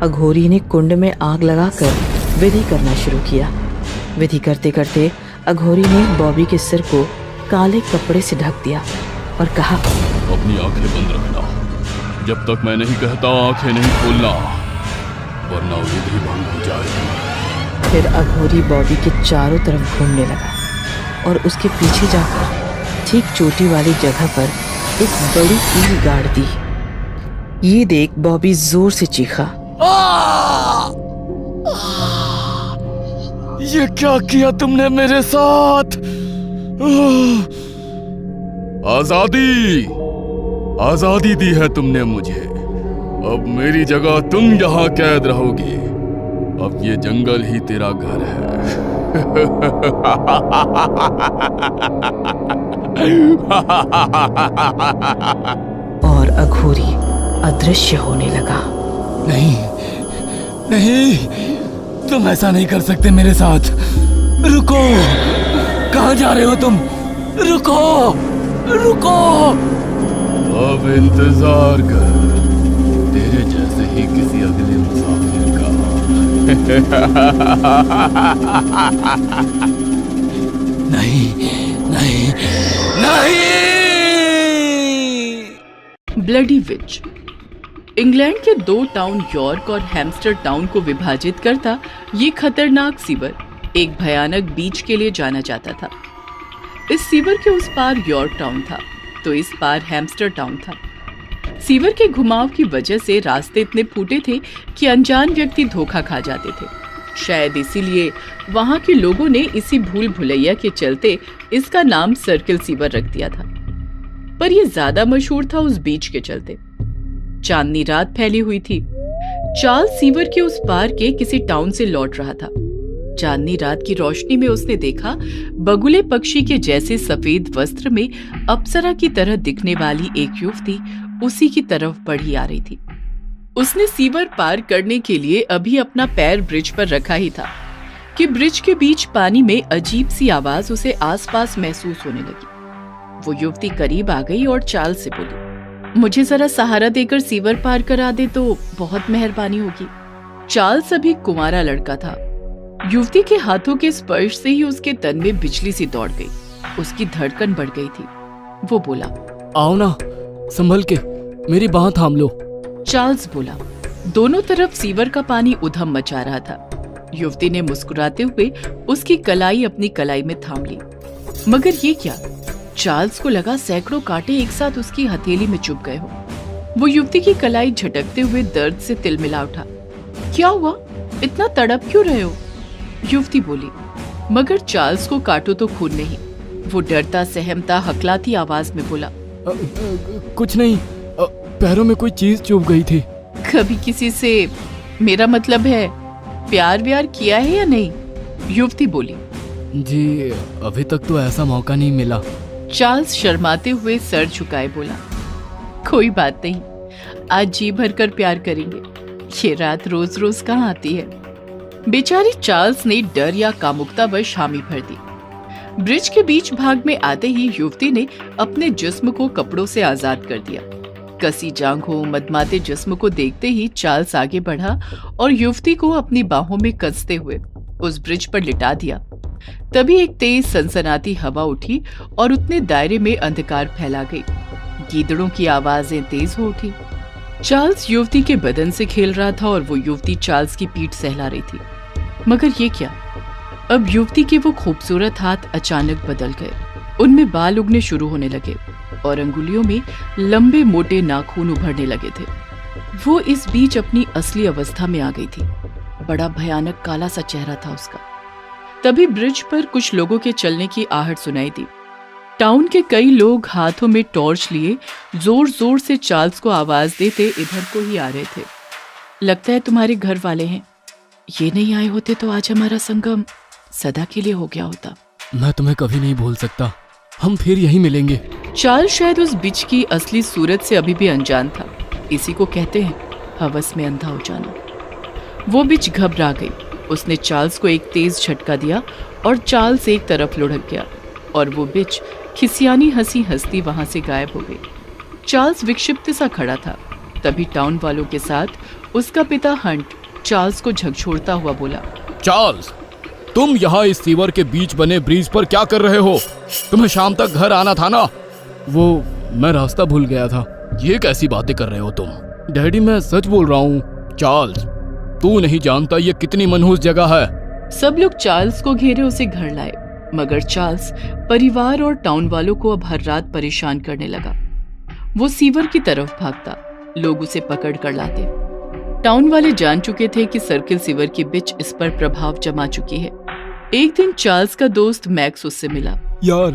D: अघोरी ने कुंड में आग लगाकर विधि करना शुरू किया। विधि करते करते अघोरी ने बॉबी के सिर को काले कपड़े से ढक दिया और कहा,
C: अपनी आंखें बंद रखना, जब तक मैं नहीं कहता आंखें नहीं खोलना, वरना विधि भंग हो जाएगी।
D: फिर अघोरी बॉबी के चारों तरफ घूमने लगा और उसके पीछे जाकर ठीक चोटी वाली जगह पर एक बड़ी कील गाड़ दी। ये देख बॉबी जोर से चीखा।
C: ये क्या किया तुमने मेरे साथ? आजादी दी है तुमने मुझे, अब मेरी जगह तुम यहाँ कैद रहोगी। अब ये जंगल ही तेरा घर है।
D: और अघोरी अदृश्य होने लगा।
B: नहीं नहीं, तुम ऐसा नहीं कर सकते मेरे साथ। रुको, कहाँ जा रहे हो तुम? रुको रुको।
C: अब इंतजार कर तेरे जैसे ही किसी अगले मुसाफिर का।
B: नहीं नहीं नहीं।
A: ब्लडी विच इंग्लैंड के 2 टाउन यॉर्क और हैम्स्टर टाउन को विभाजित करता ये खतरनाक सीवर एक भयानक बीच के लिए जाना जाता था। इस सीवर के उस पार यॉर्क टाउन था तो इस पार हैम्स्टर टाउन था। सीवर के घुमाव की वजह से रास्ते इतने फूटे थे कि अनजान व्यक्ति धोखा खा जाते थे। शायद इसीलिए वहां के लोगों ने इसी भूल भुलैया के चलते इसका नाम सर्किल सीवर रख दिया था। पर यह ज्यादा मशहूर था उस बीच के चलते। चांदनी रात फैली हुई थी। चार्ल्स सीवर के उस पार के किसी टाउन से लौट रहा था। चांदनी रात की रोशनी में उसने देखा बगुले पक्षी के जैसे सफेद वस्त्र में अप्सरा की तरह दिखने वाली एक युवती उसी की तरफ बढ़ी आ रही थी। उसने सीवर पार करने के लिए अभी अपना पैर ब्रिज पर रखा ही था कि ब्रिज के बीच पानी में अजीब सी आवाज उसे आसपास महसूस होने लगी। वो युवती करीब आ गई और चार्ल्स से बोली, मुझे जरा सहारा देकर सीवर पार करा दे तो बहुत मेहरबानी होगी। चार्ल्स अभी कुंवारा लड़का था। युवती के हाथों के स्पर्श से ही उसके तन में बिजली सी दौड़ गई। उसकी धड़कन बढ़ गई थी। वो बोला,
B: आओ ना, संभल के, मेरी बाह थाम लो।
A: चार्ल्स बोला। दोनों तरफ सीवर का पानी उधम मचा रहा था। युवती ने मुस्कुराते हुए उसकी कलाई अपनी कलाई में थाम ली। मगर ये क्या? चार्ल्स को लगा सैकड़ों कांटे एक साथ उसकी हथेली में चुभ गए हो। वो युवती की कलाई झटकते हुए दर्द से तिलमिला उठा। क्या हुआ? इतना तड़प क्यों रहे हो? युवती बोली। मगर चार्ल्स को काटो तो खून नहीं। वो डरता सहमता हकलाती आवाज में बोला,
B: कुछ नहीं, पैरों में कोई चीज चुभ गई थी।
A: कभी किसी से, मेरा मतलब है, प्यार व्यार किया है या नहीं? युवती बोली।
B: जी, अभी तक तो ऐसा मौका नहीं मिला।
A: चार्ल्स शर्माते हुए सर झुकाए बोला, कोई बात नहीं, आज जी भरकर प्यार करेंगे। ये रात रोज रोज कहाँ आती है। बेचारी चार्ल्स ने डर या कामुकतावश हामी भर दी। ब्रिज के बीच भाग में आते ही युवती ने अपने जिस्म को कपड़ों से आजाद कर दिया। कसी जांघों, मदमाते जिस्म को देखते ही चार्ल्स आगे बढ़ा और युवती को अपनी बाहों में कसते हुए उस ब्रिज पर लिटा दिया। तभी एक तेज सनसनाती हवा उठी और उतने दायरे में अंधकार फैला गई। गीदड़ों की आवाजें तेज हो उठी। चार्ल्स युवती के बदन से खेल रहा था और वो युवती चार्ल्स की पीठ सहला रही थी। मगर ये क्या? अब युवती के वो खूबसूरत हाथ अचानक बदल गए। उनमें बाल उगने शुरू होने लगे और अंगुलियों में लंबे मोटे नाखून उभरने लगे थे। वो इस बीच अपनी असली अवस्था में आ गई थी। बड़ा भयानक काला सा चेहरा था उसका। तभी ब्रिज पर कुछ लोगों के चलने की आहट सुनाई दी। टाउन के कई लोग हाथों में टॉर्च लिए जोर जोर से चार्ल्स को आवाज देते इधर को ही आ रहे थे। लगता है तुम्हारे घर वाले हैं। ये नहीं आए होते तो आज हमारा संगम सदा के लिए हो गया होता।
B: मैं तुम्हें कभी नहीं भूल सकता। हम फिर यहीं मिलेंगे।
A: चार्ल्स शायद उस बिच की असली सूरत से अभी भी अनजान था। इसी को कहते हैं हवस में अंधा हो जाना। वो बिच घबरा गई। उसने चार्ल्स को एक तेज झटका दिया और चार्ल्स एक तरफ लुढ़क गया और वो बिच खिसियानी हंसी हंसती वहां से गायब हो गई। चार्ल्स विक्षिप्त सा खड़ा था। तभी टाउन वालों के साथ उसका पिता हंट चार्ल्स को झकझोरता हुआ बोला,
C: चार्ल्स, तुम यहाँ इस सीवर के बीच बने ब्रिज पर क्या कर रहे हो? तुम्हें शाम तक घर आना था ना।
B: वो, मैं रास्ता भूल गया था।
C: ये कैसी बातें कर रहे हो तुम?
B: डैडी, मैं सच बोल रहा हूँ।
C: चार्ल्स, तू नहीं जानता ये कितनी मनहूस जगह है।
A: सब लोग चार्ल्स को घेरे उसे घर लाए। मगर चार्ल्स परिवार और टाउन वालों को अब हर रात परेशान करने लगा। वो सीवर की तरफ भागता। लोग उसे पकड़ कर लाते। टाउन वाले जान चुके थे कि सर्किल सीवर की बिच इस पर प्रभाव जमा चुकी है। एक दिन चार्ल्स का दोस्त मैक्स उससे मिला।
B: यार,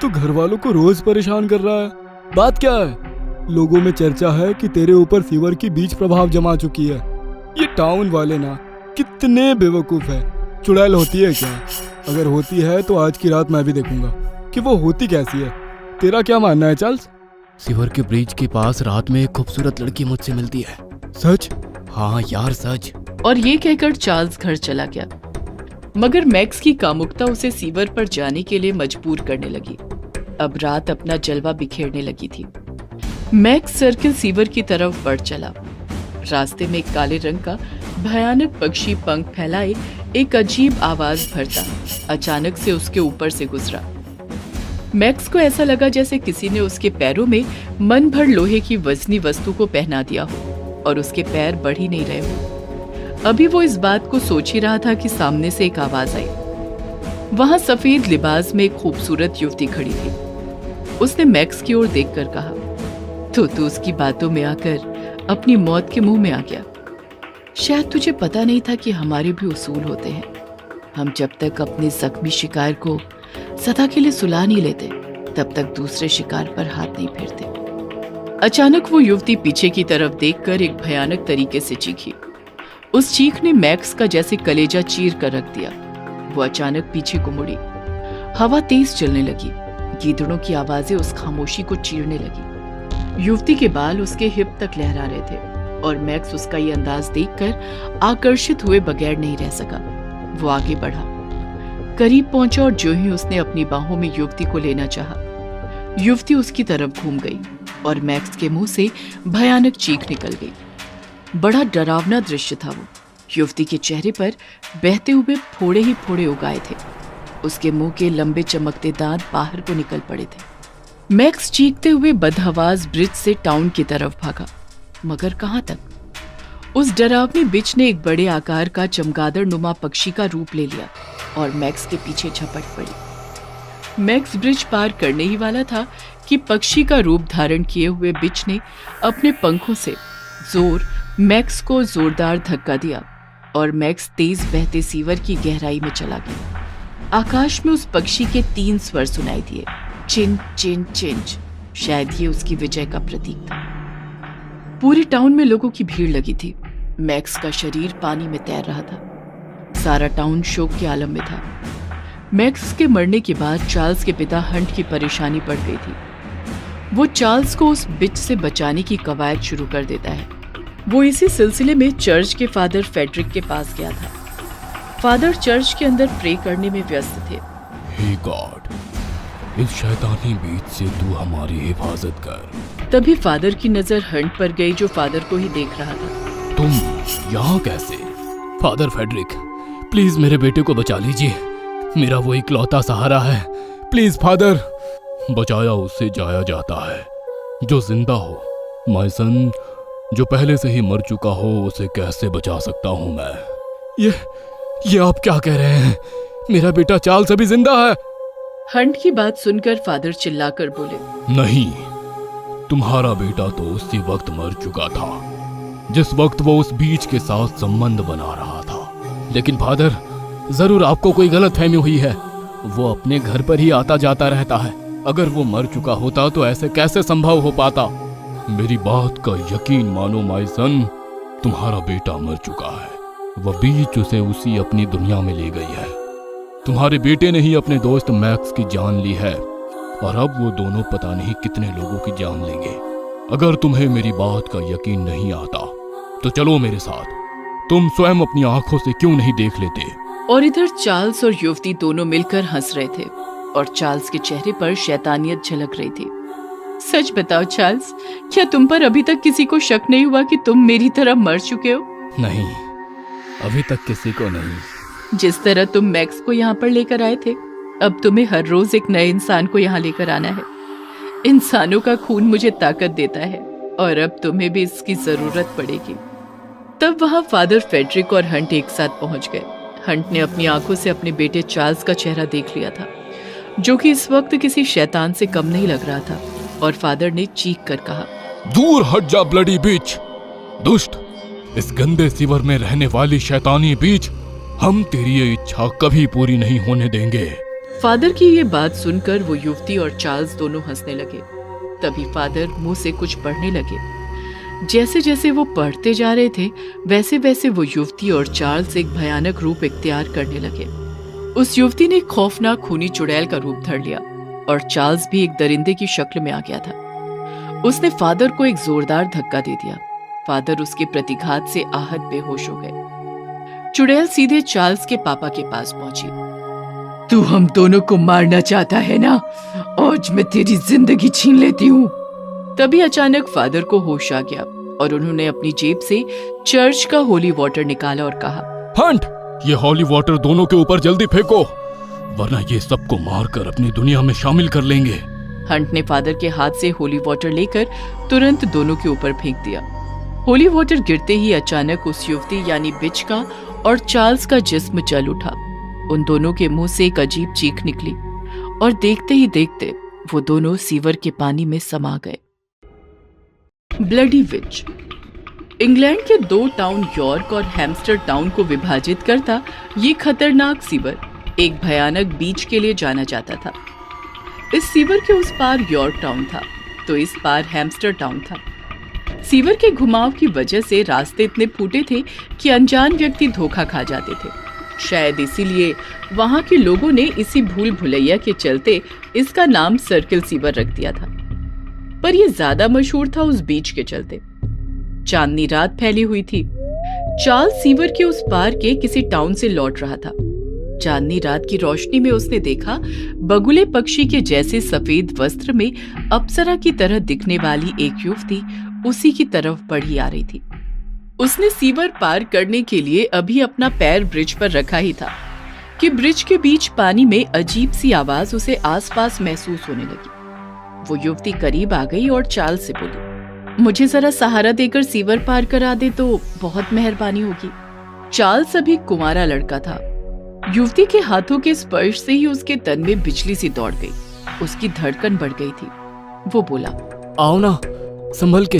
B: तू घर वालों को रोज परेशान कर रहा है। बात क्या है? लोगों में चर्चा है कि तेरे ऊपर फीवर की बीज प्रभाव जमा चुकी है। ये टाउन वाले ना कितने बेवकूफ है। चुड़ैल होती है क्या? अगर होती है तो आज की रात मैं भी देखूंगा कि वो होती कैसी है। तेरा क्या मानना है चार्ल्स?
C: सिवर के ब्रिज के पास रात में एक खूबसूरत लड़की मुझसे मिलती है।
B: सच?
C: हाँ यार सच।
A: और ये कहकर चार्ल्स घर चला गया। मगर मैक्स की कामुकता उसे सीवर पर जाने के लिए मजबूर करने लगी। अब रात अपना जलवा बिखेरने लगी थी। मैक्स सर्किल सीवर की तरफ बढ़ चला। रास्ते में एक काले रंग का भयानक पक्षी पंख फैलाए एक अजीब आवाज भरता अचानक से उसके ऊपर से गुजरा। मैक्स को ऐसा लगा जैसे किसी ने उसके पैरों में मन भर लोहे की वजनी वस्तु को पहना दिया हो और उसके पैर बढ़ ही नहीं रहे हो। अभी वो इस बात को सोच ही रहा था कि सामने से एक आवाज आई। वहां सफेद लिबास में एक खूबसूरत युवती खड़ी थी। उसने मैक्स की ओर देखकर कहा, तो तू उसकी बातों में आकर अपनी मौत के मुंह में आ गया। शायद तुझे पता नहीं था कि हमारे भी उसूल होते हैं। हम जब तक अपने जख्मी शिकार को सदा के लिए सुला नहीं लेते तब तक दूसरे शिकार पर हाथ नहीं फेरते। अचानक वो युवती पीछे की तरफ देखकर एक भयानक तरीके से चीखी। उस चीख ने मैक्स का जैसे कलेजा चीर कर रख दिया। वो अचानक पीछे को मुड़ी। हवा तेज चलने लगी। गीदड़ों की आवाजें उस खामोशी को चीरने लगी। युवती के बाल उसके हिप तक लहरा रहे थे और मैक्स उसका ये अंदाज देखकर आकर्षित हुए बगैर नहीं रह सका। वो आगे बढ़ा, करीब पहुंचा और जो ही उसने अपनी बाहों में युवती को लेना चाहा, युवती उसकी तरफ घूम गई और मैक्स के मुंह से भयानक चीख निकल गई। बड़ा डरावना दृश्य था वो। युवती के चेहरे पर बहते हुए फोड़े ही फोड़े उगाए थे। उसके मुंह के लंबे चमकते दांत बाहर को निकल पड़े थे। मैक्स चीखते हुए बदहवास ब्रिज से टाउन की तरफ भागा, मगर कहां तक? उस डरावनी बिच ने एक बड़े आकार का चमगादड़ नुमा पक्षी का रूप ले लिया और मैक्स के पीछे झपट पड़ी। मैक्स ब्रिज पार करने ही वाला था कि पक्षी का रूप धारण किए हुए बिच ने अपने पंखों से मैक्स को जोरदार धक्का दिया और मैक्स तेज बहते सीवर की गहराई में चला गया। आकाश में उस पक्षी के 3 स्वर सुनाई दिए, चिन चिन चिंच। शायद ये उसकी विजय का प्रतीक था। पूरे टाउन में लोगों की भीड़ लगी थी। मैक्स का शरीर पानी में तैर रहा था। सारा टाउन शोक के आलम में था। मैक्स के मरने के बाद चार्ल्स के पिता हंट की परेशानी बढ़ गई थी। वो चार्ल्स को उस बिच से बचाने की कवायद शुरू कर देता है। वो इसी सिलसिले में चर्च के फादर फेडरिक के पास गया था। फादर चर्च के अंदर प्रे करने में व्यस्त थे।
C: हे गॉड, इस शैतानी बीच से तू हमारी हिफाजत कर।
A: तभी फादर की नजर हंट पर गई, जो फादर को ही देख रहा था।
C: तुम यहाँ कैसे? फादर फेडरिक, प्लीज मेरे बेटे को बचा लीजिए। मेरा वो इकलौता सहारा है। Please father. बचाया उससे जाया जाता है जो जिंदा हो। माय सन, जो पहले से ही मर चुका हो उसे कैसे बचा सकता हूँ मैं? ये आप क्या कह रहे हैं? मेरा बेटा चार्ल्स अभी जिंदा है।
A: हंट की बात सुनकर फादर चिल्लाकर बोले,
C: नहीं, तुम्हारा बेटा तो उसी वक्त मर चुका था जिस वक्त वो उस बीच के साथ संबंध बना रहा था। लेकिन फादर, जरूर आपको कोई गलतफहमी हुई है। वो अपने घर पर ही आता जाता रहता है। अगर वो मर चुका होता तो ऐसे कैसे संभव हो पाता? मेरी बात का यकीन मानो माय सन, तुम्हारा बेटा मर चुका है। वह बीच उसे उसी अपनी दुनिया में ले गई है। तुम्हारे बेटे ने ही अपने दोस्त मैक्स की जान ली है और अब वो दोनों पता नहीं कितने लोगों की जान लेंगे। अगर तुम्हें मेरी बात का यकीन नहीं आता तो चलो मेरे साथ। तुम स्वयं अपनी आंखों से क्यों नहीं देख लेते?
A: और इधर चार्ल्स और युवती दोनों मिलकर हंस रहे थे और चार्ल्स के चेहरे पर शैतानियत झलक रही थी। सच बताओ चार्ल्स, क्या तुम पर अभी तक किसी को शक नहीं हुआ कि तुम मेरी तरह मर चुके हो?
C: नहीं, अभी तक किसी को नहीं।
A: जिस तरह तुम मैक्स को यहाँ पर लेकर आए थे, अब तुम्हें हर रोज एक नए इंसान को यहाँ लेकर आना है। इंसानों का खून मुझे ताकत देता है और अब तुम्हें भी इसकी जरूरत पड़ेगी। तब वहाँ फादर फेडरिक और हंट एक साथ पहुंच गए। हंट ने अपनी आंखों से अपने बेटे चार्ल्स का चेहरा देख लिया था, जो कि इस वक्त किसी शैतान से कम नहीं लग रहा था, और फादर ने चीख कर कहा,
C: दूर हट जा ब्लडी बीच, दुष्ट। इस गंदे सीवर में रहने वाली शैतानी बीच, हम तेरी ये इच्छा कभी पूरी नहीं होने देंगे।
A: फादर की ये बात सुनकर वो युवती और चार्ल्स दोनों हंसने लगे। तभी फादर मुंह से कुछ पढ़ने लगे। जैसे जैसे वो पढ़ते जा रहे थे वैसे वैसे वो युवती और चार्ल्स एक भयानक रूप इख्तियार करने लगे। उस युवती ने खौफनाक खूनी चुड़ैल का रूप धर लिया और चार्ल्स भी एक दरिंदे की शक्ल में आ गया था। उसने फादर को एक जोरदार धक्का दे दिया। फादर उसके प्रतिघात से आहत बेहोश हो गए। चुड़ैल सीधे चार्ल्स के पापा के पास पहुंची। तू हम दोनों को मारना चाहता है ना? आज मैं तेरी जिंदगी छीन लेती हूँ। तभी अचानक फादर को होश आ गया और उन्होंने अपनी जेब से चर्च का होली वाटर निकाला और कहा,
C: हंट, ये हॉली वाटर दोनों के ऊपर जल्दी फेंको, वरना ये सबको मारकर अपनी दुनिया में शामिल कर लेंगे।
A: हंट ने फादर के हाथ से होली वाटर लेकर तुरंत दोनों के ऊपर फेंक दिया। होली वाटर गिरते ही अचानक उस युवती यानी बिच का और चार्ल्स का जिस्म जल उठा। उन दोनों के मुंह से एक अजीब चीख निकली और देखते ही देखते वो दोनों सीवर के पानी में समा गए। ब्लडी विच। इंग्लैंड के 2 टाउन यॉर्क और हैम्स्टर टाउन को विभाजित करता ये खतरनाक सीवर एक भयानक बीच के लिए जाना जाता था। इस सीवर के उस पार यॉर्क टाउन था तो इस पार हैम्स्टर टाउन था। सीवर के घुमाव की वजह से रास्ते इतने फूटे थे कि अनजान व्यक्ति धोखा खा जाते थे। शायद इसीलिए वहां के लोगों ने इसी भूल भुलैया के चलते इसका नाम सर्किल सीवर रख दिया था। पर यह ज्यादा मशहूर था उस बीच के चलते। चांदनी रात फैली हुई थी। चार्ल्स सीवर के उस पार के किसी टाउन से लौट रहा था। चांदनी रात की रोशनी में उसने देखा बगुले पक्षी के जैसे सफेद वस्त्र में अप्सरा की तरह दिखने वाली एक युवती उसी की तरफ बढ़ी आ रही थी। उसने सीवर पार करने के लिए अभी अपना पैर ब्रिज पर रखा ही था कि ब्रिज के बीच पानी में अजीब सी आवाज उसे आसपास महसूस होने लगी। वो युवती करीब आ गई और चार्ल्स से बोली, मुझे जरा सहारा देकर सीवर पार करा दे तो बहुत मेहरबानी होगी। चार्ल्स अभी कुंवारा लड़का था। युवती के हाथों के स्पर्श से ही उसके तन में बिजली सी दौड़ गई। उसकी धड़कन बढ़ गई थी। वो बोला,
B: आओ ना, संभल के,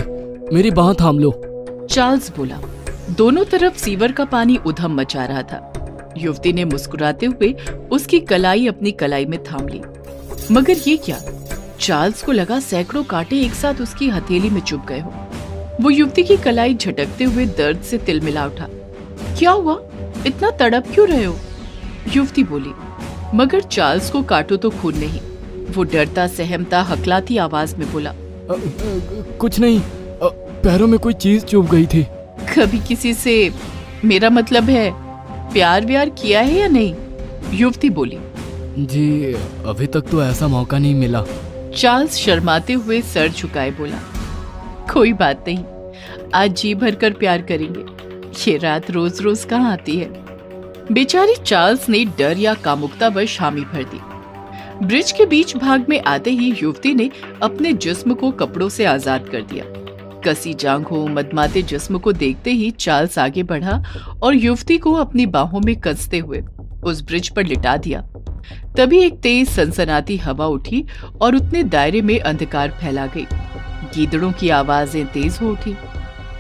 B: मेरी बाह थाम लो।
A: चार्ल्स बोला। दोनों तरफ सीवर का पानी उधम मचा रहा था। युवती ने मुस्कुराते हुए उसकी कलाई अपनी कलाई में थाम ली। मगर ये क्या? चार्ल्स को लगा सैकड़ों कांटे एक साथ उसकी हथेली में चुभ गए हो। वो युवती की कलाई झटकते हुए दर्द से तिलमिला उठा। क्या हुआ? इतना तड़प क्यों रहे हो? युवती बोली। मगर चार्ल्स को काटो तो खून नहीं। वो डरता सहमता हकलाती आवाज में बोला,
B: कुछ नहीं, पैरों में कोई चीज चुभ गई थी।
A: कभी किसी से, मेरा मतलब है, प्यार व्यार किया है या नहीं? युवती बोली।
B: जी, अभी तक तो ऐसा मौका नहीं मिला।
A: चार्ल्स शर्माते हुए सर झुकाए बोला, कोई बात नहीं, आज जी भर कर प्यार करेंगे। ये रात रोज रोज कहाँ आती है। बेचारी चार्ल्स ने डर या कामुकतावश हामी भर दी। ब्रिज के बीच भाग में आते ही युवती ने अपने जिस्म को कपड़ों से आजाद कर दिया। कसी जांघों मदमाते जिस्म को देखते ही चार्ल्स आगे बढ़ा और युवती को अपनी बाहों में कसते हुए उस ब्रिज पर लिटा दिया। तभी एक तेज सनसनाती हवा उठी और उतने दायरे में अंधकार फैला गई। गीदड़ों की आवाजें तेज हो उठी।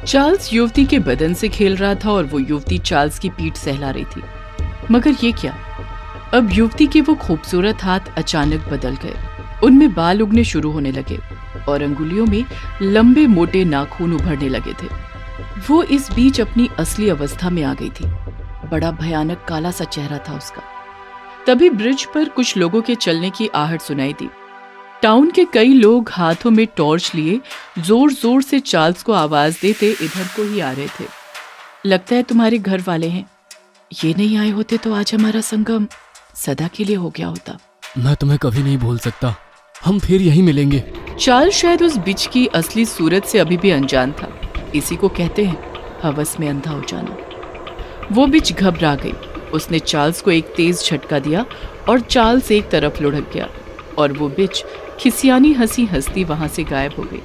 A: चार्ल्स युवती के बदन से खेल रहा था और वो युवती चार्ल्स की पीठ सहला रही थी। मगर ये क्या? अब युवती के वो खूबसूरत हाथ अचानक बदल गए। उनमें बाल उगने शुरू होने लगे और अंगुलियों में लंबे मोटे नाखून उभरने लगे थे। वो इस बीच अपनी असली अवस्था में आ गई थी। बड़ा भयानक काला सा चेहरा था उसका। तभी ब्रिज पर कुछ लोगों के चलने की आहट सुनाई दी। टाउन के कई लोग हाथों में टॉर्च लिए जोर जोर से चार्ल्स को आवाज देते इधर को ही आ रहे थे। लगता है तुम्हारे घर वाले हैं। ये नहीं आए होते तो आज हमारा संगम सदा के लिए हो गया होता।
B: मैं तुम्हें कभी नहीं भूल सकता। हम फिर यहीं मिलेंगे।
A: चार्ल्स शायद उस बिच की असली सूरत से अभी भी अनजान था। इसी को कहते हैं हवस में अंधा हो जाना। वो बिच घबरा गई। उसने चार्ल्स को एक तेज झटका दिया और चार्ल्स एक तरफ लुढ़क गया और वो बिच खिसियानी हंसी हंसती वहां से गायब हो गई।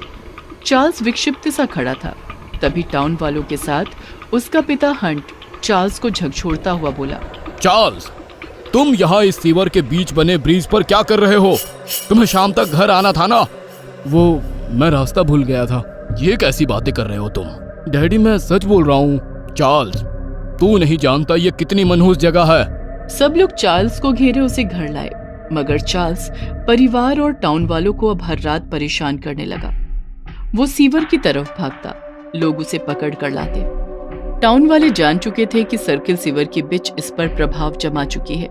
A: चार्ल्स विक्षिप्त सा खड़ा था। तभी टाउन वालों के साथ उसका पिता हंट चार्ल्स को झकझोरता हुआ बोला,
C: चार्ल्स, तुम यहाँ इस सीवर के बीच बने ब्रिज पर क्या कर रहे हो? तुम्हें शाम तक घर आना था ना।
B: वो मैं रास्ता भूल गया था।
C: ये कैसी बातें कर रहे हो तुम?
B: डैडी, मैं सच बोल रहा हूँ।
C: चार्ल्स, तू नहीं जानता ये कितनी मनहूस जगह है।
A: सब लोग चार्ल्स को घेरे उसे घर लाए। मगर चार्ल्स परिवार और टाउन वालों को अब हर रात परेशान करने लगा। वो सीवर की तरफ भागता, लोग उसे पकड़ कर लाते। टाउन वाले जान चुके थे कि सर्किल सीवर की बिच इस पर प्रभाव जमा चुकी है।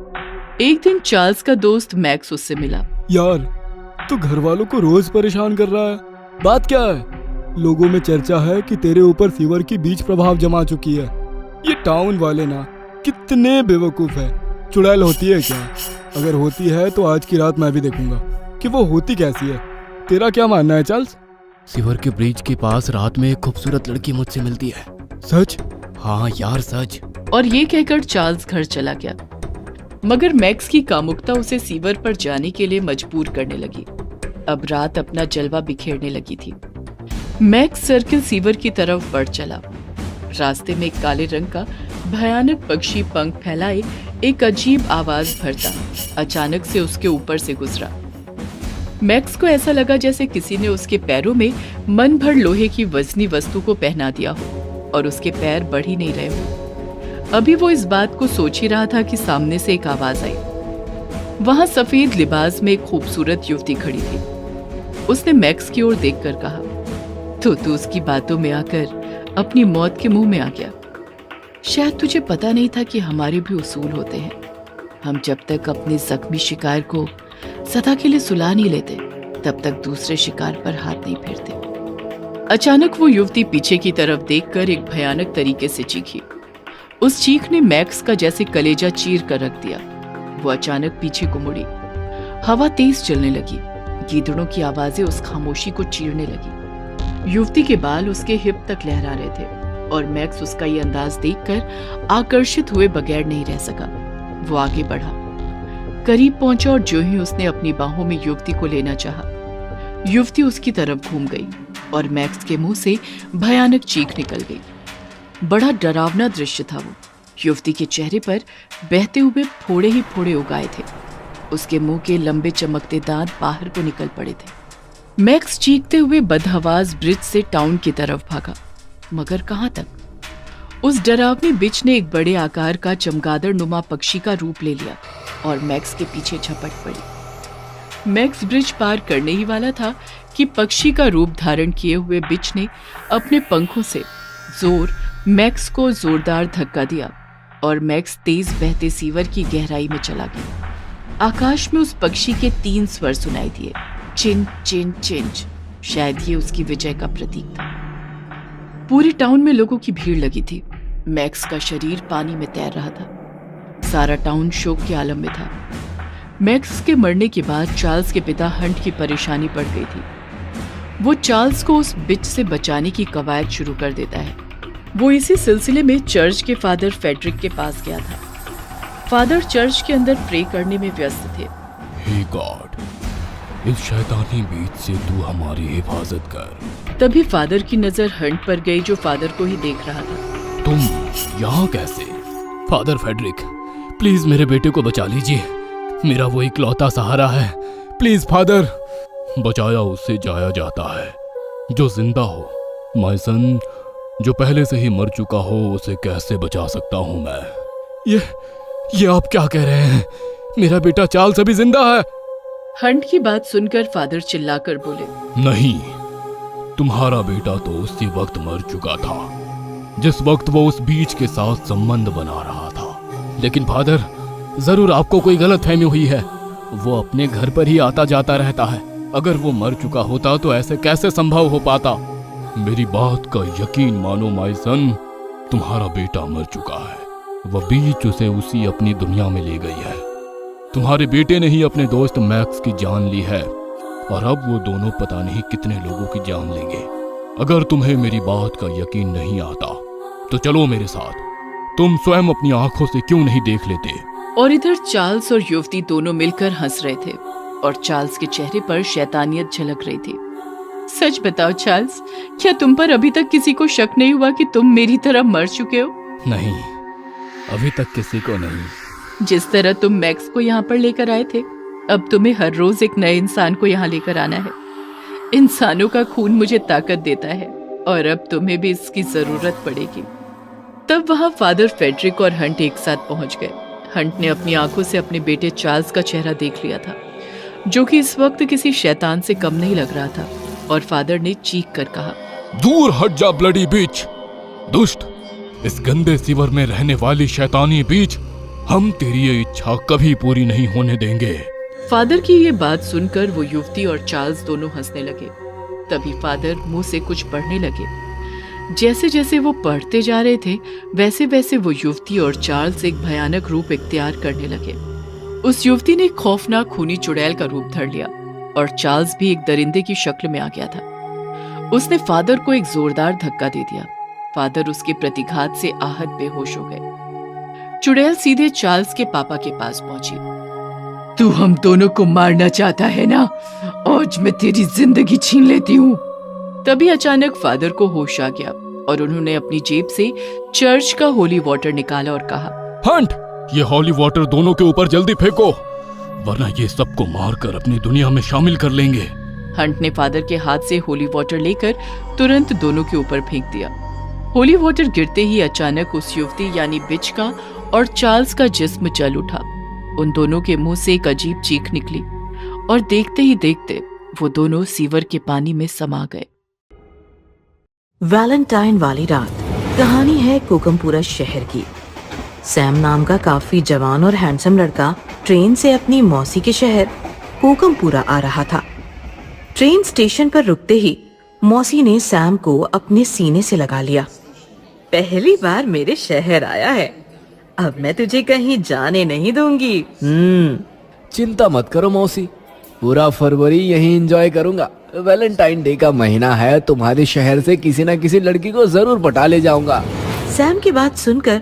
A: एक दिन चार्ल्स का दोस्त मैक्स उससे मिला।
B: यार, तू घर वालों को रोज परेशान कर रहा है, बात क्या है? लोगों में चर्चा है कि तेरे ऊपर सीवर की बीच प्रभाव जमा चुकी है। ये टाउन वाले ना कितने बेवकूफ है। चुड़ैल होती है क्या? अगर होती है तो आज की रात मैं भी देखूंगा कि वो होती कैसी है। तेरा क्या मानना है चार्ल्स?
C: सीवर के ब्रिज के पास रात में एक खूबसूरत लड़की मुझसे मिलती है।
B: सच?
C: हाँ यार, सच।
A: और ये कहकर चार्ल्स घर चला गया। मगर मैक्स की कामुकता उसे सीवर पर जाने के लिए मजबूर करने लगी। अब रात अपना जलवा बिखेरने लगी थी। मैक्स सर्किल सीवर की तरफ बढ़ चला। रास्ते में एक काले रंग का भयानक पक्षी पंख फैलाए एक अजीब आवाज भरता अचानक से उसके ऊपर से गुजरा। मैक्स को ऐसा लगा जैसे किसी ने उसके पैरों में मन भर लोहे की वजनी वस्तु को पहना दिया हो और उसके पैर बढ़ ही नहीं रहे हो। अभी वो इस बात को सोच ही रहा था कि सामने से एक आवाज आई। वहां सफेद लिबास में एक खूबसूरत युवती खड़ी थी। उसने मैक्स की ओर देखकर कहा, तो तू उसकी बातों में आकर अपनी मौत के मुंह में आ गया। शायद तुझे पता नहीं था कि हमारे भी उसूल होते हैं। हम जब तक अपने जख्मी शिकार को सदा के लिए सुला नहीं लेते, तब तक दूसरे शिकार पर हाथ नहीं फेरते। अचानक वो युवती पीछे की तरफ देखकर एक भयानक तरीके से चीखी। उस चीख ने मैक्स का जैसे कलेजा चीर कर रख दिया। वो अचानक पीछे को मुड़ी। हवा तेज चलने लगी। गीदड़ों की आवाजें उस खामोशी को चीरने लगी। युवती के बाल उसके हिप तक लहरा रहे थे और मैक्स उसका ये अंदाज देखकर आकर्षित हुए बगैर नहीं रह सका। वो आगे बढ़ा, करीब पहुंचा और जो ही उसने अपनी बाहों में युवती को लेना चाहा, युवती उसकी तरफ घूम गई और मैक्स के मुंह से भयानक चीख निकल गई। बड़ा डरावना दृश्य था वो। युवती के चेहरे पर बहते हुए फोड़े ही फोड़े उगाए थे। उसके मुंह के लंबे चमकते दांत बाहर को निकल पड़े थे। मैक्स चीखते हुए बदहवास ब्रिज से टाउन की तरफ भागा, मगर कहां तक? उस डरावनी बिच ने एक बड़े आकार का चमगादड़ नुमा पक्षी का रूप ले लिया और मैक्स के पीछे झपट पड़ी। मैक्स ब्रिज पार करने ही वाला था कि पक्षी का रूप धारण किए हुए बिच ने अपने पंखों से मैक्स को जोरदार धक्का दिया और मैक्स तेज बहते सीवर की गहराई में चला गया। आकाश में उस पक्षी के 3 स्वर सुनाई दिए, चिंच चिंच चिंच। शायद ये उसकी विजय का प्रतीक था। पूरे टाउन में लोगों की भीड़ लगी थी। मैक्स का शरीर पानी में तैर रहा था। सारा टाउन शोक के आलम में था। मैक्स के मरने के बाद चार्ल्स के पिता हंट की परेशानी बढ़ गई थी। वो चार्ल्स को उस बिच से बचाने की कवायद शुरू कर देता है। वो इसी सिलसिले में चर्च के फादर फेडरिक के पास गया था। फादर चर्च के अंदर प्रे करने में व्यस्त थे।
C: हे गॉड, इस शैतानी बीच से तू हमारी हिफाजत कर।
A: तभी फादर की नजर हंट पर गई, जो फादर को ही देख रहा था।
C: तुम यहाँ कैसे? फादर फेडरिक, प्लीज मेरे बेटे को बचा लीजिए। मेरा वो इकलौता सहारा है। Please father. बचाया उससे जाया जाता है जो जिंदा हो। माय सन, जो पहले से ही मर चुका हो, उसे कैसे बचा सकता हूँ मैं? ये आप क्या कह रहे हैं? मेरा बेटा चार्ल्स अभी जिंदा है।
A: हंट की बात सुनकर फादर चिल्लाकर बोले,
C: नहीं, तुम्हारा बेटा तो उसी वक्त मर चुका था जिस वक्त वो उस बीच के साथ संबंध बना रहा था। लेकिन फादर, जरूर आपको कोई गलतफहमी हुई है। वो अपने घर पर ही आता जाता रहता है। अगर वो मर चुका होता तो ऐसे कैसे संभव हो पाता? मेरी बात का यकीन मानो माय सन, तुम्हारा बेटा मर चुका है। वह बीच उसे उसी अपनी दुनिया में ले गई है। तुम्हारे बेटे ने ही अपने दोस्त मैक्स की जान ली है और अब वो दोनों पता नहीं कितने लोगों की जान लेंगे। अगर तुम्हें मेरी बात का यकीन नहीं आता तो चलो मेरे साथ। तुम स्वयं अपनी आंखों से क्यों नहीं देख लेते?
A: और इधर चार्ल्स और युवती दोनों मिलकर हंस रहे थे और चार्ल्स के चेहरे पर शैतानियत झलक रही थी। सच बताओ चार्ल्स, क्या तुम पर अभी तक किसी को शक नहीं हुआ कि तुम मेरी तरह मर चुके हो?
C: नहीं, अभी तक किसी को नहीं।
A: जिस तरह तुम मैक्स को यहाँ पर लेकर आए थे, अब तुम्हें हर रोज एक नए इंसान को यहाँ लेकर आना है। इंसानों का खून मुझे ताकत देता है और अब तुम्हें भी इसकी जरूरत पड़ेगी। तब वहां फादर फेडरिक और हंट एक साथ पहुंच गए। हंट ने अपनी आंखों से अपने बेटे चार्ल्स का चेहरा देख लिया था, जो कि इस वक्त किसी शैतान से कम नहीं लग रहा था, और फादर ने चीख कर कहा,
C: दूर हट जा ब्लडी बीच, दुष्ट। इस गंदे सीवर में रहने वाली शैतानी बीच, हम तेरी ये इच्छा कभी पूरी नहीं होने देंगे।
A: फादर की ये बात सुनकर वो युवती और चार्ल्स दोनों हंसने लगे। तभी फादर मुंह से कुछ पढ़ने लगे। जैसे जैसे वो पढ़ते जा रहे थे, वैसे वैसे वो युवती और चार्ल्स एक भयानक रूप इख्तियार करने लगे। उस युवती ने खौफनाक खूनी चुड़ैल का रूप धर लिया और चार्ल्स भी एक दरिंदे की शक्ल में आ गया था। उसने फादर को एक जोरदार धक्का दे दिया। फादर उसके प्रतिघात से आहत बेहोश हो गए। चुड़ैल सीधे चार्ल्स के पापा के पास पहुंची। तू हम दोनों को मारना चाहता है ना? आज मैं तेरी जिंदगी छीन लेती हूँ। तभी अचानक फादर को होश आ गया और उन्होंने अपनी जेब से चर्च का होली वाटर निकाला और कहा,
C: हंट, ये होली वाटर दोनों के ऊपर जल्दी फेंको, वरना ये सबको मारकर अपनी दुनिया में शामिल कर लेंगे।
A: हंट ने फादर के हाथ से होली वाटर लेकर तुरंत दोनों के ऊपर फेंक दिया। होली वाटर गिरते ही अचानक उस युवती यानी बिच का और चार्ल्स का जिस्म जल उठा। उन दोनों के मुंह से एक अजीब चीख निकली और देखते ही देखते वो दोनों सीवर के पानी में समा गए।
D: वैलेंटाइन वाली रात। कहानी है कोकमपुरा शहर की। सैम नाम का काफी जवान और हैंडसम लड़का ट्रेन से अपनी मौसी के शहर कोकमपुरा आ रहा था। ट्रेन स्टेशन पर रुकते ही मौसी ने सैम को अपने सीने से लगा लिया। पहली बार मेरे शहर आया है, अब मैं तुझे कहीं जाने नहीं दूंगी।
B: चिंता मत करो मौसी, पूरा फरवरी यहीं एंजॉय करूंगा। वैलेंटाइन डे का महीना है, तुम्हारे शहर से किसी न किसी लड़की को जरूर पटा ले जाऊंगा।
D: सैम की बात सुनकर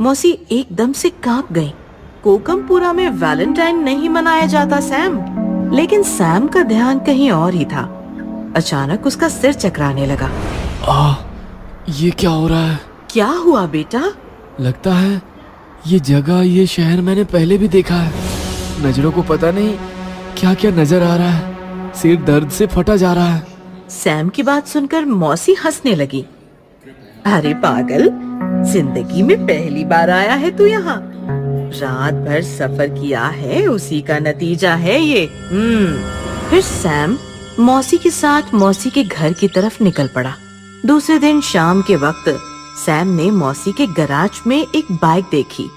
D: मौसी एकदम से कांप गई। कोकमपुरा में वैलेंटाइन नहीं मनाया जाता सैम। लेकिन सैम का ध्यान कहीं और ही था। अचानक उसका सिर चकराने लगा।
B: ये क्या हो रहा है?
D: क्या हुआ बेटा?
B: लगता है ये जगह, ये शहर मैंने पहले भी देखा है। नजरों को पता नहीं क्या क्या नजर आ रहा है। सिर दर्द से फटा जा रहा है।
D: सैम की बात सुनकर मौसी हंसने लगी। अरे पागल, जिंदगी में पहली बार आया है तू यहाँ। रात भर सफर किया है, उसी का नतीजा है ये। फिर सैम मौसी के साथ मौसी के घर की तरफ निकल पड़ा। दूसरे दिन शाम के वक्त सैम ने मौसी के गराज में एक बाइक देखी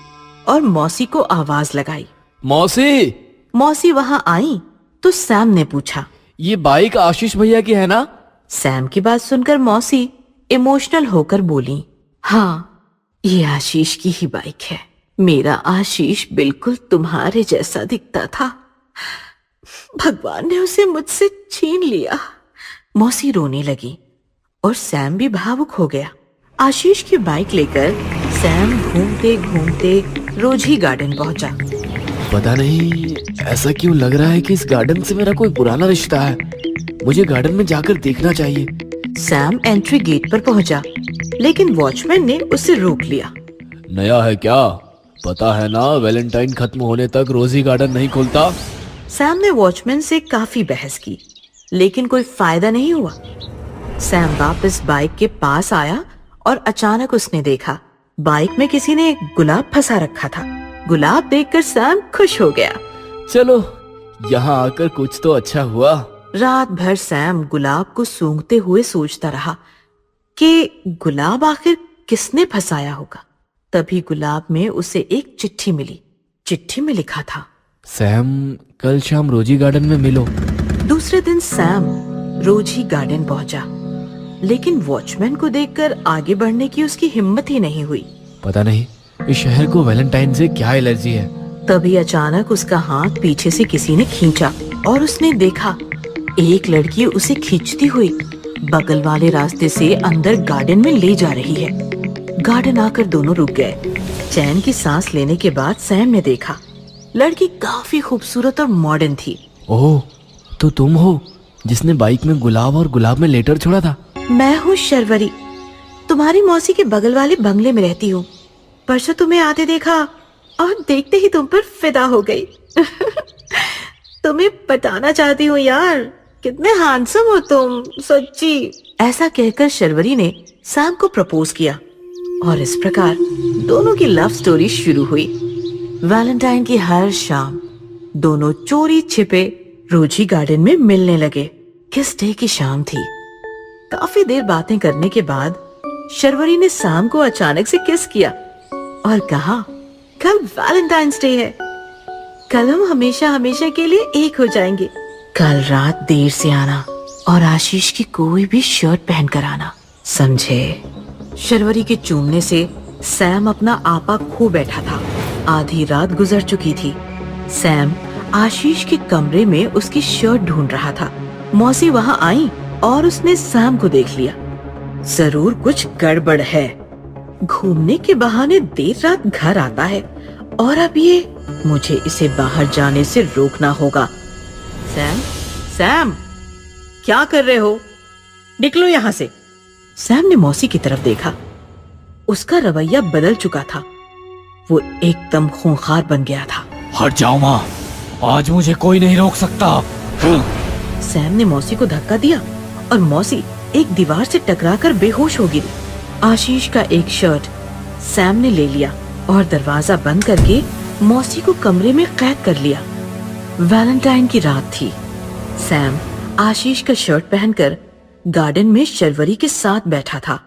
D: और मौसी को आवाज लगाई।
B: मौसी!
D: मौसी वहाँ आई तो सैम ने पूछा,
B: ये बाइक आशीष भैया की है ना?
D: सैम की बात सुनकर मौसी इमोशनल होकर बोली, हाँ, ये आशीष की ही बाइक है। मेरा आशीष बिल्कुल तुम्हारे जैसा दिखता था, भगवान ने उसे मुझसे छीन लिया। मौसी रोने लगी और सैम भी भावुक हो गया। आशीष की बाइक लेकर सैम घूमते घूमते रोजी गार्डन पहुंचा।
B: पता नहीं ऐसा क्यों लग रहा है कि इस गार्डन से मेरा कोई पुराना रिश्ता है। मुझे गार्डन में जाकर देखना चाहिए।
D: सैम एंट्री गेट पर पहुंचा, लेकिन वॉचमैन ने उसे रोक लिया।
B: नया है क्या? पता है ना, वैलेंटाइन खत्म होने तक रोजी गार्डन नहीं खुलता।
D: सैम ने वॉचमैन से काफी बहस की, लेकिन कोई फायदा नहीं हुआ। सैम वापस बाइक के पास आया और अचानक उसने देखा बाइक में किसी ने गुलाब फंसा रखा था। गुलाब देखकर सैम खुश हो गया।
B: चलो, यहाँ आकर कुछ तो अच्छा हुआ।
D: रात भर सैम गुलाब को सूंघते हुए सोचता रहा कि गुलाब आखिर किसने फंसाया होगा। तभी गुलाब में उसे एक चिट्ठी मिली। चिट्ठी में लिखा था,
B: सैम, कल शाम रोजी गार्डन में मिलो।
D: दूसरे दिन सैम रोजी गार्डन पहुंचा, लेकिन वॉचमैन को देखकर आगे बढ़ने की उसकी हिम्मत ही नहीं हुई।
B: पता नहीं इस शहर को वैलेंटाइन से क्या एलर्जी है।
D: तभी अचानक उसका हाथ पीछे से किसी ने खींचा और उसने देखा एक लड़की उसे खींचती हुई बगल वाले रास्ते से अंदर गार्डन में ले जा रही है। गार्डन आकर दोनों रुक गए। चैन की सांस लेने के बाद सैम ने देखा लड़की काफी खूबसूरत और मॉडर्न थी।
B: ओह, तो तुम हो जिसने बाइक में गुलाब और गुलाब में लेटर छोड़ा था?
D: मैं हूँ शर्वरी, तुम्हारी मौसी के बगल वाले बंगले में रहती हूँ। परसों तुम्हें आते देखा और देखते ही तुम पर फिदा हो गई। तुम्हें बताना चाहती हूँ यार, कितने हैंडसम हो तुम, सच्ची। ऐसा कहकर शर्वरी ने सैम को प्रपोज किया और इस प्रकार दोनों की लव स्टोरी शुरू हुई। वैलेंटाइन की हर शाम दोनों चोरी छिपे रोजी गार्डन में मिलने लगे। किस डे की शाम थी। काफी देर बातें करने के बाद शर्वरी ने सैम को अचानक से किस किया और कहा, कल वैलेंटाइंस डे है, कल हम हमेशा हमेशा के लिए एक हो जाएंगे। कल रात देर से आना और आशीष की कोई भी शर्ट पहनकर आना, समझे? शर्वरी के चूमने से सैम अपना आपा खो बैठा था। आधी रात गुजर चुकी थी। सैम आशीष के कमरे में उसकी शर्ट ढूंढ रहा था। मौसी वहां आई और उसने सैम को देख लिया। जरूर कुछ गड़बड़ है। घूमने के बहाने देर रात घर आता है और अब ये, मुझे इसे बाहर जाने से रोकना होगा। सैम, सैम, क्या कर रहे हो? निकलो यहाँ से। सैम ने मौसी की तरफ देखा। उसका रवैया बदल चुका था। वो एकदम खूंखार बन गया था।
C: हट जाओ माँ, आज मुझे कोई नहीं रोक सकता।
D: सैम ने मौसी को धक्का दिया और मौसी एक दीवार से टकराकर बेहोश हो गिरी। आशीष का एक शर्ट सैम ने ले लिया और दरवाजा बंद करके मौसी को कमरे में कैद कर लिया। वैलेंटाइन की रात थी। सैम आशीष का शर्ट पहनकर गार्डन में शर्वरी के साथ बैठा था।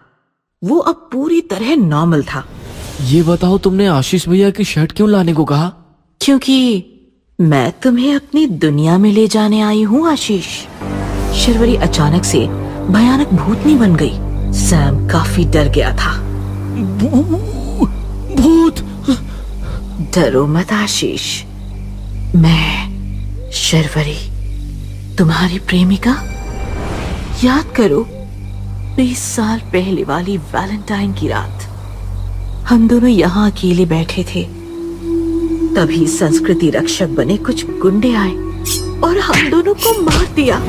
D: वो अब पूरी तरह नॉर्मल था।
C: ये बताओ, तुमने आशीष भैया की शर्ट क्यों लाने को कहा?
D: क्योंकि मैं तुम्हें अपनी दुनिया में ले जाने आई हूँ आशीष। शर्वरी अचानक से भयानक भूतनी बन गई। सैम काफी डर गया था।
C: भूत!
D: डरो मत आशीष, मैं शर्वरी, तुम्हारी प्रेमिका। याद करो 20 साल पहले वाली वैलेंटाइन की रात। हम दोनों यहाँ अकेले बैठे थे। तभी संस्कृति रक्षक बने कुछ गुंडे आए और हम दोनों को मार दिया।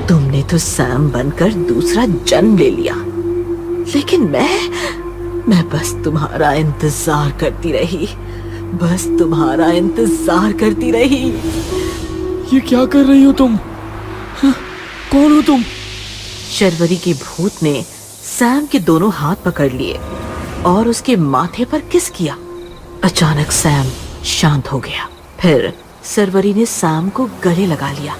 D: तुमने तो सैम बनकर दूसरा जन्म ले लिया, लेकिन मैं बस तुम्हारा इंतजार करती रही। बस तुम्हारा इंतजार करती रही।
C: ये क्या कर रही हो तुम? कौन हो तुम?
D: शर्वरी के भूत ने सैम के दोनों हाथ पकड़ लिए और उसके माथे पर किस किया। अचानक सैम शांत हो गया। फिर शर्वरी ने सैम को गले लगा लिया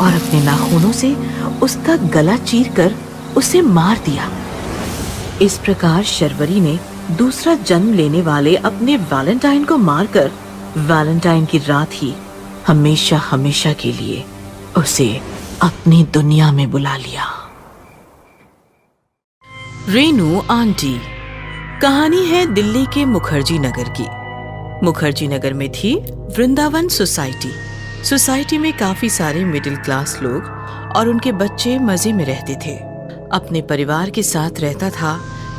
D: और अपने नाखूनों से उसका गला चीरकर उसे मार दिया। इस प्रकार शर्वरी ने दूसरा जन्म लेने वाले अपने वैलेंटाइन को मारकर वैलेंटाइन की रात ही हमेशा हमेशा के लिए उसे अपनी दुनिया में बुला लिया। रेनू आंटी। कहानी है दिल्ली के मुखर्जी नगर की। मुखर्जी नगर में थी वृंदावन सोसाइटी। सोसाइटी में काफी सारे मिडिल क्लास लोग और उनके बच्चे मजे में रहते थे। अपने परिवार के साथ रहता था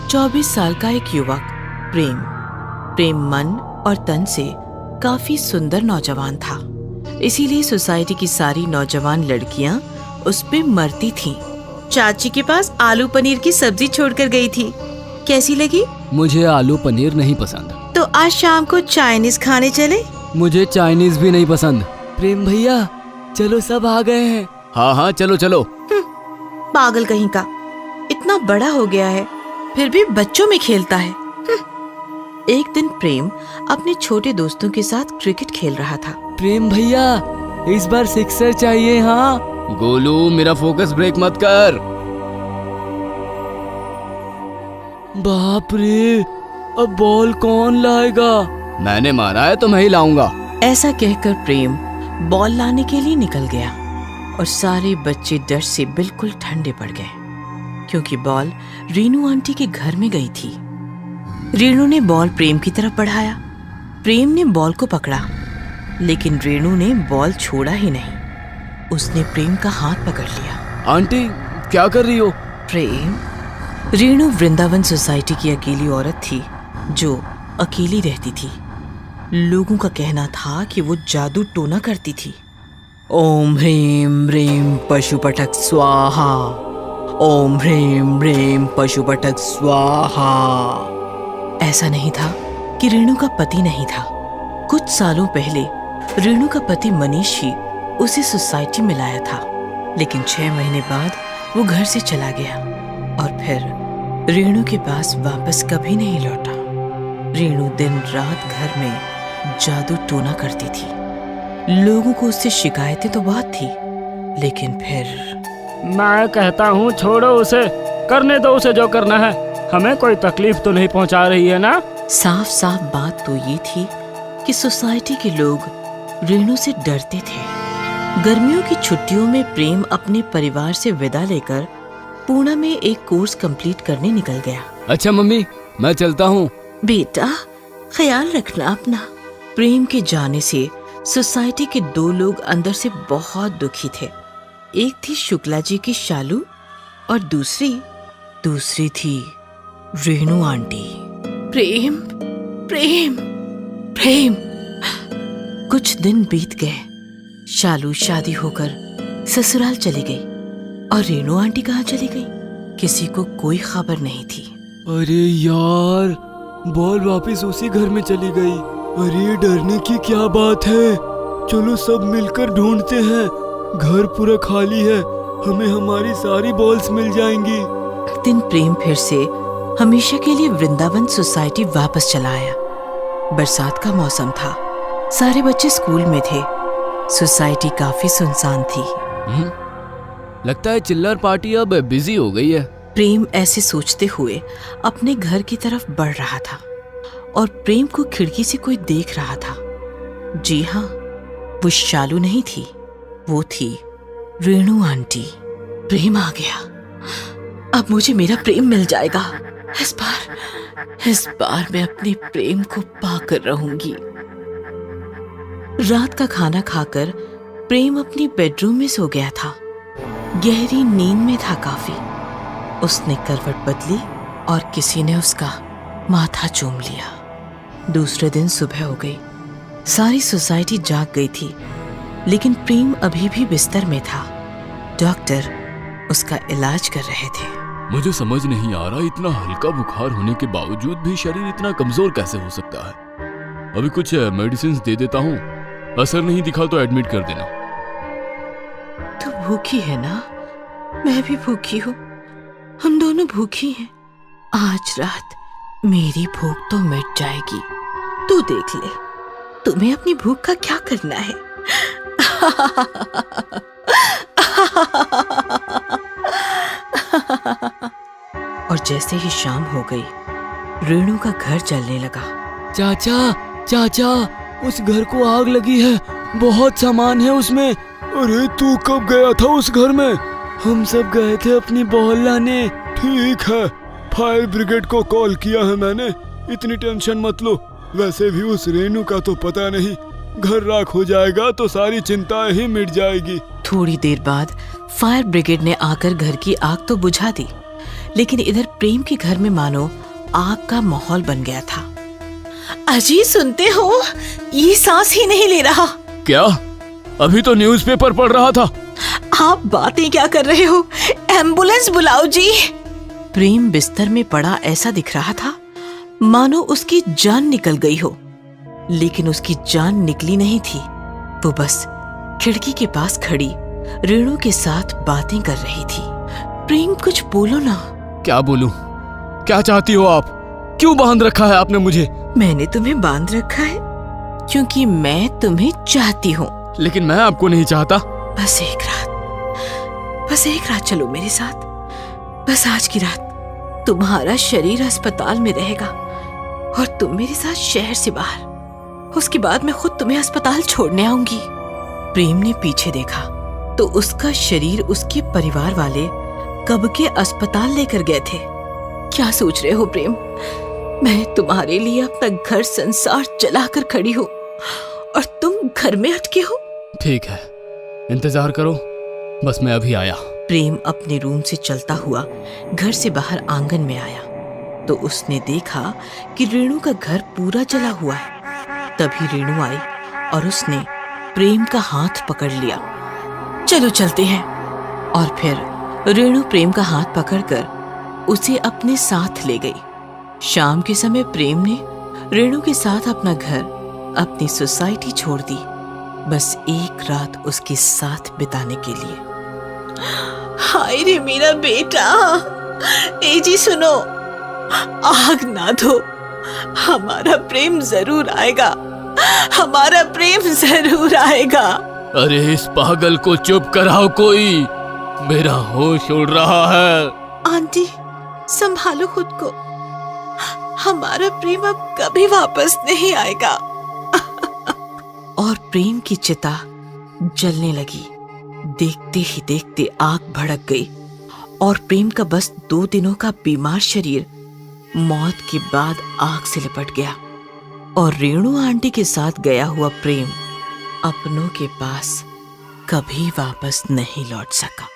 D: 24 साल का एक युवक प्रेम। प्रेम मन और तन से काफी सुंदर नौजवान था, इसीलिए सोसाइटी की सारी नौजवान लड़कियां उस पे मरती थीं। चाची के पास आलू पनीर की सब्जी छोड़कर गई थी, कैसी लगी?
B: मुझे आलू पनीर नहीं पसंद।
D: तो आज शाम को चाइनीज खाने चले?
B: मुझे चाइनीज भी नहीं पसंद। प्रेम भैया, चलो सब आ गए हैं। हाँ हाँ, चलो चलो।
D: पागल कहीं का, इतना बड़ा हो गया है फिर भी बच्चों में खेलता है। एक दिन प्रेम अपने छोटे दोस्तों के साथ क्रिकेट खेल रहा था।
B: प्रेम भैया, इस बार सिक्सर चाहिए। हाँ गोलू, मेरा फोकस ब्रेक मत कर। बाप रे, अब बॉल कौन लाएगा? मैंने मारा है तो मैं ही लाऊंगा।
D: ऐसा कहकर प्रेम बॉल लाने के लिए निकल गया और सारे बच्चे डर से बिल्कुल ठंडे पड़ गए, क्योंकि बॉल रीनू आंटी के घर में गई थी। रीनू ने बॉल प्रेम की तरफ बढ़ाया। प्रेम ने बॉल को पकड़ा, लेकिन रीनू ने बॉल छोड़ा ही नहीं। उसने प्रेम का हाथ पकड़ लिया।
B: आंटी, क्या कर रही हो?
D: प्रेम, रीनू वृंदावन सोसाइटी की अकेली औरत थी जो अकेली रहती थी। लोगों का कहना था कि वो जादू टोना करती थी। ओम ह्रीम ह्रीम पशुपटक स्वाहा, ओम ह्रीम ह्रीम पशुपटक स्वाहा। ऐसा नहीं था कि रीनू का पति नहीं था। कुछ सालों पहले रीनू का पति मनीष ही उसे सोसाइटी में लाया था, लेकिन 6 महीने बाद वो घर से चला गया और फिर रीनू के पास वापस कभी नहीं लौटा। रीनू दिन रात घर में जादू टोना करती थी। लोगों को उससे शिकायतें तो बहुत थी, लेकिन फिर
B: मैं कहता हूँ छोड़ो उसे, करने दो उसे जो करना है, हमें कोई तकलीफ तो नहीं पहुँचा रही है ना।
D: साफ साफ बात तो ये थी कि सोसाइटी के लोग रेणु से डरते थे। गर्मियों की छुट्टियों में प्रेम अपने परिवार से विदा लेकर पुणे में एक कोर्स कंप्लीट करने निकल गया।
B: अच्छा मम्मी, मैं चलता हूँ।
D: बेटा, ख्याल रखना अपना। प्रेम के जाने से सोसाइटी के दो लोग अंदर से बहुत दुखी थे। एक थी शुक्ला जी की शालू और दूसरी थी रेणु आंटी। प्रेम प्रेम प्रेम। कुछ दिन बीत गए। शालू शादी होकर ससुराल चली गई और रेणु आंटी कहाँ चली गई, किसी को कोई खबर नहीं थी।
B: अरे यार, बॉल वापस उसी घर में चली गई। अरे डरने की क्या बात है, चलो सब मिलकर ढूंढते हैं। घर पूरा खाली है, हमें हमारी सारी बॉल्स मिल जाएंगी।
D: एक दिन प्रेम फिर से हमेशा के लिए वृंदावन सोसाइटी वापस चला आया। बरसात का मौसम था, सारे बच्चे स्कूल में थे। सोसाइटी काफी सुनसान थी।
C: लगता है चिल्लर पार्टी अब बिजी हो गई है।
D: प्रेम ऐसे सोचते हुए अपने घर की तरफ बढ़ रहा था और प्रेम को खिड़की से कोई देख रहा था। जी हाँ, वो शालू नहीं थी, वो थी रेणु आंटी। प्रेम आ गया, अब मुझे मेरा प्रेम मिल जाएगा। इस बार मैं अपने प्रेम को पाकर रहूंगी। रात का खाना खाकर प्रेम अपनी बेडरूम में सो गया था। गहरी नींद में था काफी। उसने करवट बदली और किसी ने उसका माथा चूम लिया। दूसरे दिन सुबह हो गई। सारी सोसाइटी जाग गई थी, लेकिन प्रेम अभी भी बिस्तर में था। डॉक्टर उसका इलाज कर रहे थे।
C: मुझे समझ नहीं आ रहा, इतना हल्का बुखार होने के बावजूद भी शरीर इतना कमजोर कैसे हो सकता है। अभी कुछ मेडिसिन दे देता हूँ, असर नहीं दिखा तो एडमिट कर देना।
D: तू भूखी है ना? मैं भी भूखी हूँ, हम दोनों भूखी हैं। आज रात मेरी भूख तो मिट जाएगी। तू देख ले, तुम्हें अपनी भूख का क्या करना है। और जैसे ही शाम हो गई, रेणु का घर जलने लगा।
B: चाचा, उस घर को आग लगी है, बहुत सामान है उसमें। अरे तू कब गया था उस घर में? हम सब गए थे अपनी बॉल लाने। ठीक है, फायर ब्रिगेड को कॉल किया है मैंने, इतनी टेंशन मत लो। वैसे भी उस रेणु का तो पता नहीं, घर राख हो जाएगा तो सारी चिंताएं ही मिट जाएगी।
D: थोड़ी देर बाद फायर ब्रिगेड ने आकर घर की आग तो बुझा दी, लेकिन इधर प्रेम के घर में मानो आग का माहौल बन गया था। अजी सुनते हो, ये सांस ही नहीं ले रहा।
C: क्या? अभी तो न्यूज़पेपर पढ़ रहा था।
D: आप बातें क्या कर रहे हो? एम्बुलेंस बुलाओ जी। प्रेम बिस्तर में पड़ा ऐसा दिख रहा था मानो उसकी जान निकल गई हो, लेकिन उसकी जान निकली नहीं थी। वो बस खिड़की के पास खड़ी रेणु के साथ बातें कर रही थी। प्रेम, कुछ बोलो ना।
C: क्या बोलूं? क्या चाहती हो आप? क्यों बांध रखा है आपने मुझे?
D: मैंने तुम्हें बांध रखा है क्योंकि मैं तुम्हें चाहती हूँ।
C: लेकिन मैं आपको नहीं चाहता।
D: बस एक रात चलो मेरे साथ। बस आज की रात तुम्हारा शरीर अस्पताल में रहेगा और तुम मेरे साथ शहर से बाहर। उसके बाद मैं खुद तुम्हें अस्पताल छोड़ने आऊंगी। प्रेम ने पीछे देखा तो उसका शरीर उसके परिवार वाले कब के अस्पताल लेकर गए थे। क्या सोच रहे हो प्रेम? मैं तुम्हारे लिए अपना घर संसार जलाकर खड़ी हूँ और तुम घर में अटके हो।
C: ठीक है, इंतजार करो, बस मैं अभी आया।
D: प्रेम अपने रूम से चलता हुआ घर से बाहर आंगन में आया तो उसने देखा कि रेणु का घर पूरा जला हुआ है। तभी रेणु आई और उसने प्रेम का हाथ पकड़ लिया। चलो चलते हैं। और फिर रेणु प्रेम का हाथ पकड़कर उसे अपने साथ ले गई। शाम के समय प्रेम ने रेणु के साथ अपना घर, अपनी सोसाइटी छोड़ दी, बस एक रात उसके साथ बिताने के लिए। हाय रे मेरा बेटा, ए जी सुनो, आग ना दो, हमारा प्रेम जरूर आएगा। हमारा प्रेम जरूर आएगा।
C: अरे इस पागल को चुप कराओ कोई, मेरा होश उड़ रहा है।
D: आंटी संभालो खुद को, हमारा प्रेम अब कभी वापस नहीं आएगा। और प्रेम की चिता जलने लगी। देखते ही देखते आग भड़क गई और प्रेम का बस 2 दिनों का बीमार शरीर मौत के बाद आग से लिपट गया और रेणु आंटी के साथ गया हुआ प्रेम अपनों के पास कभी वापस नहीं लौट सका।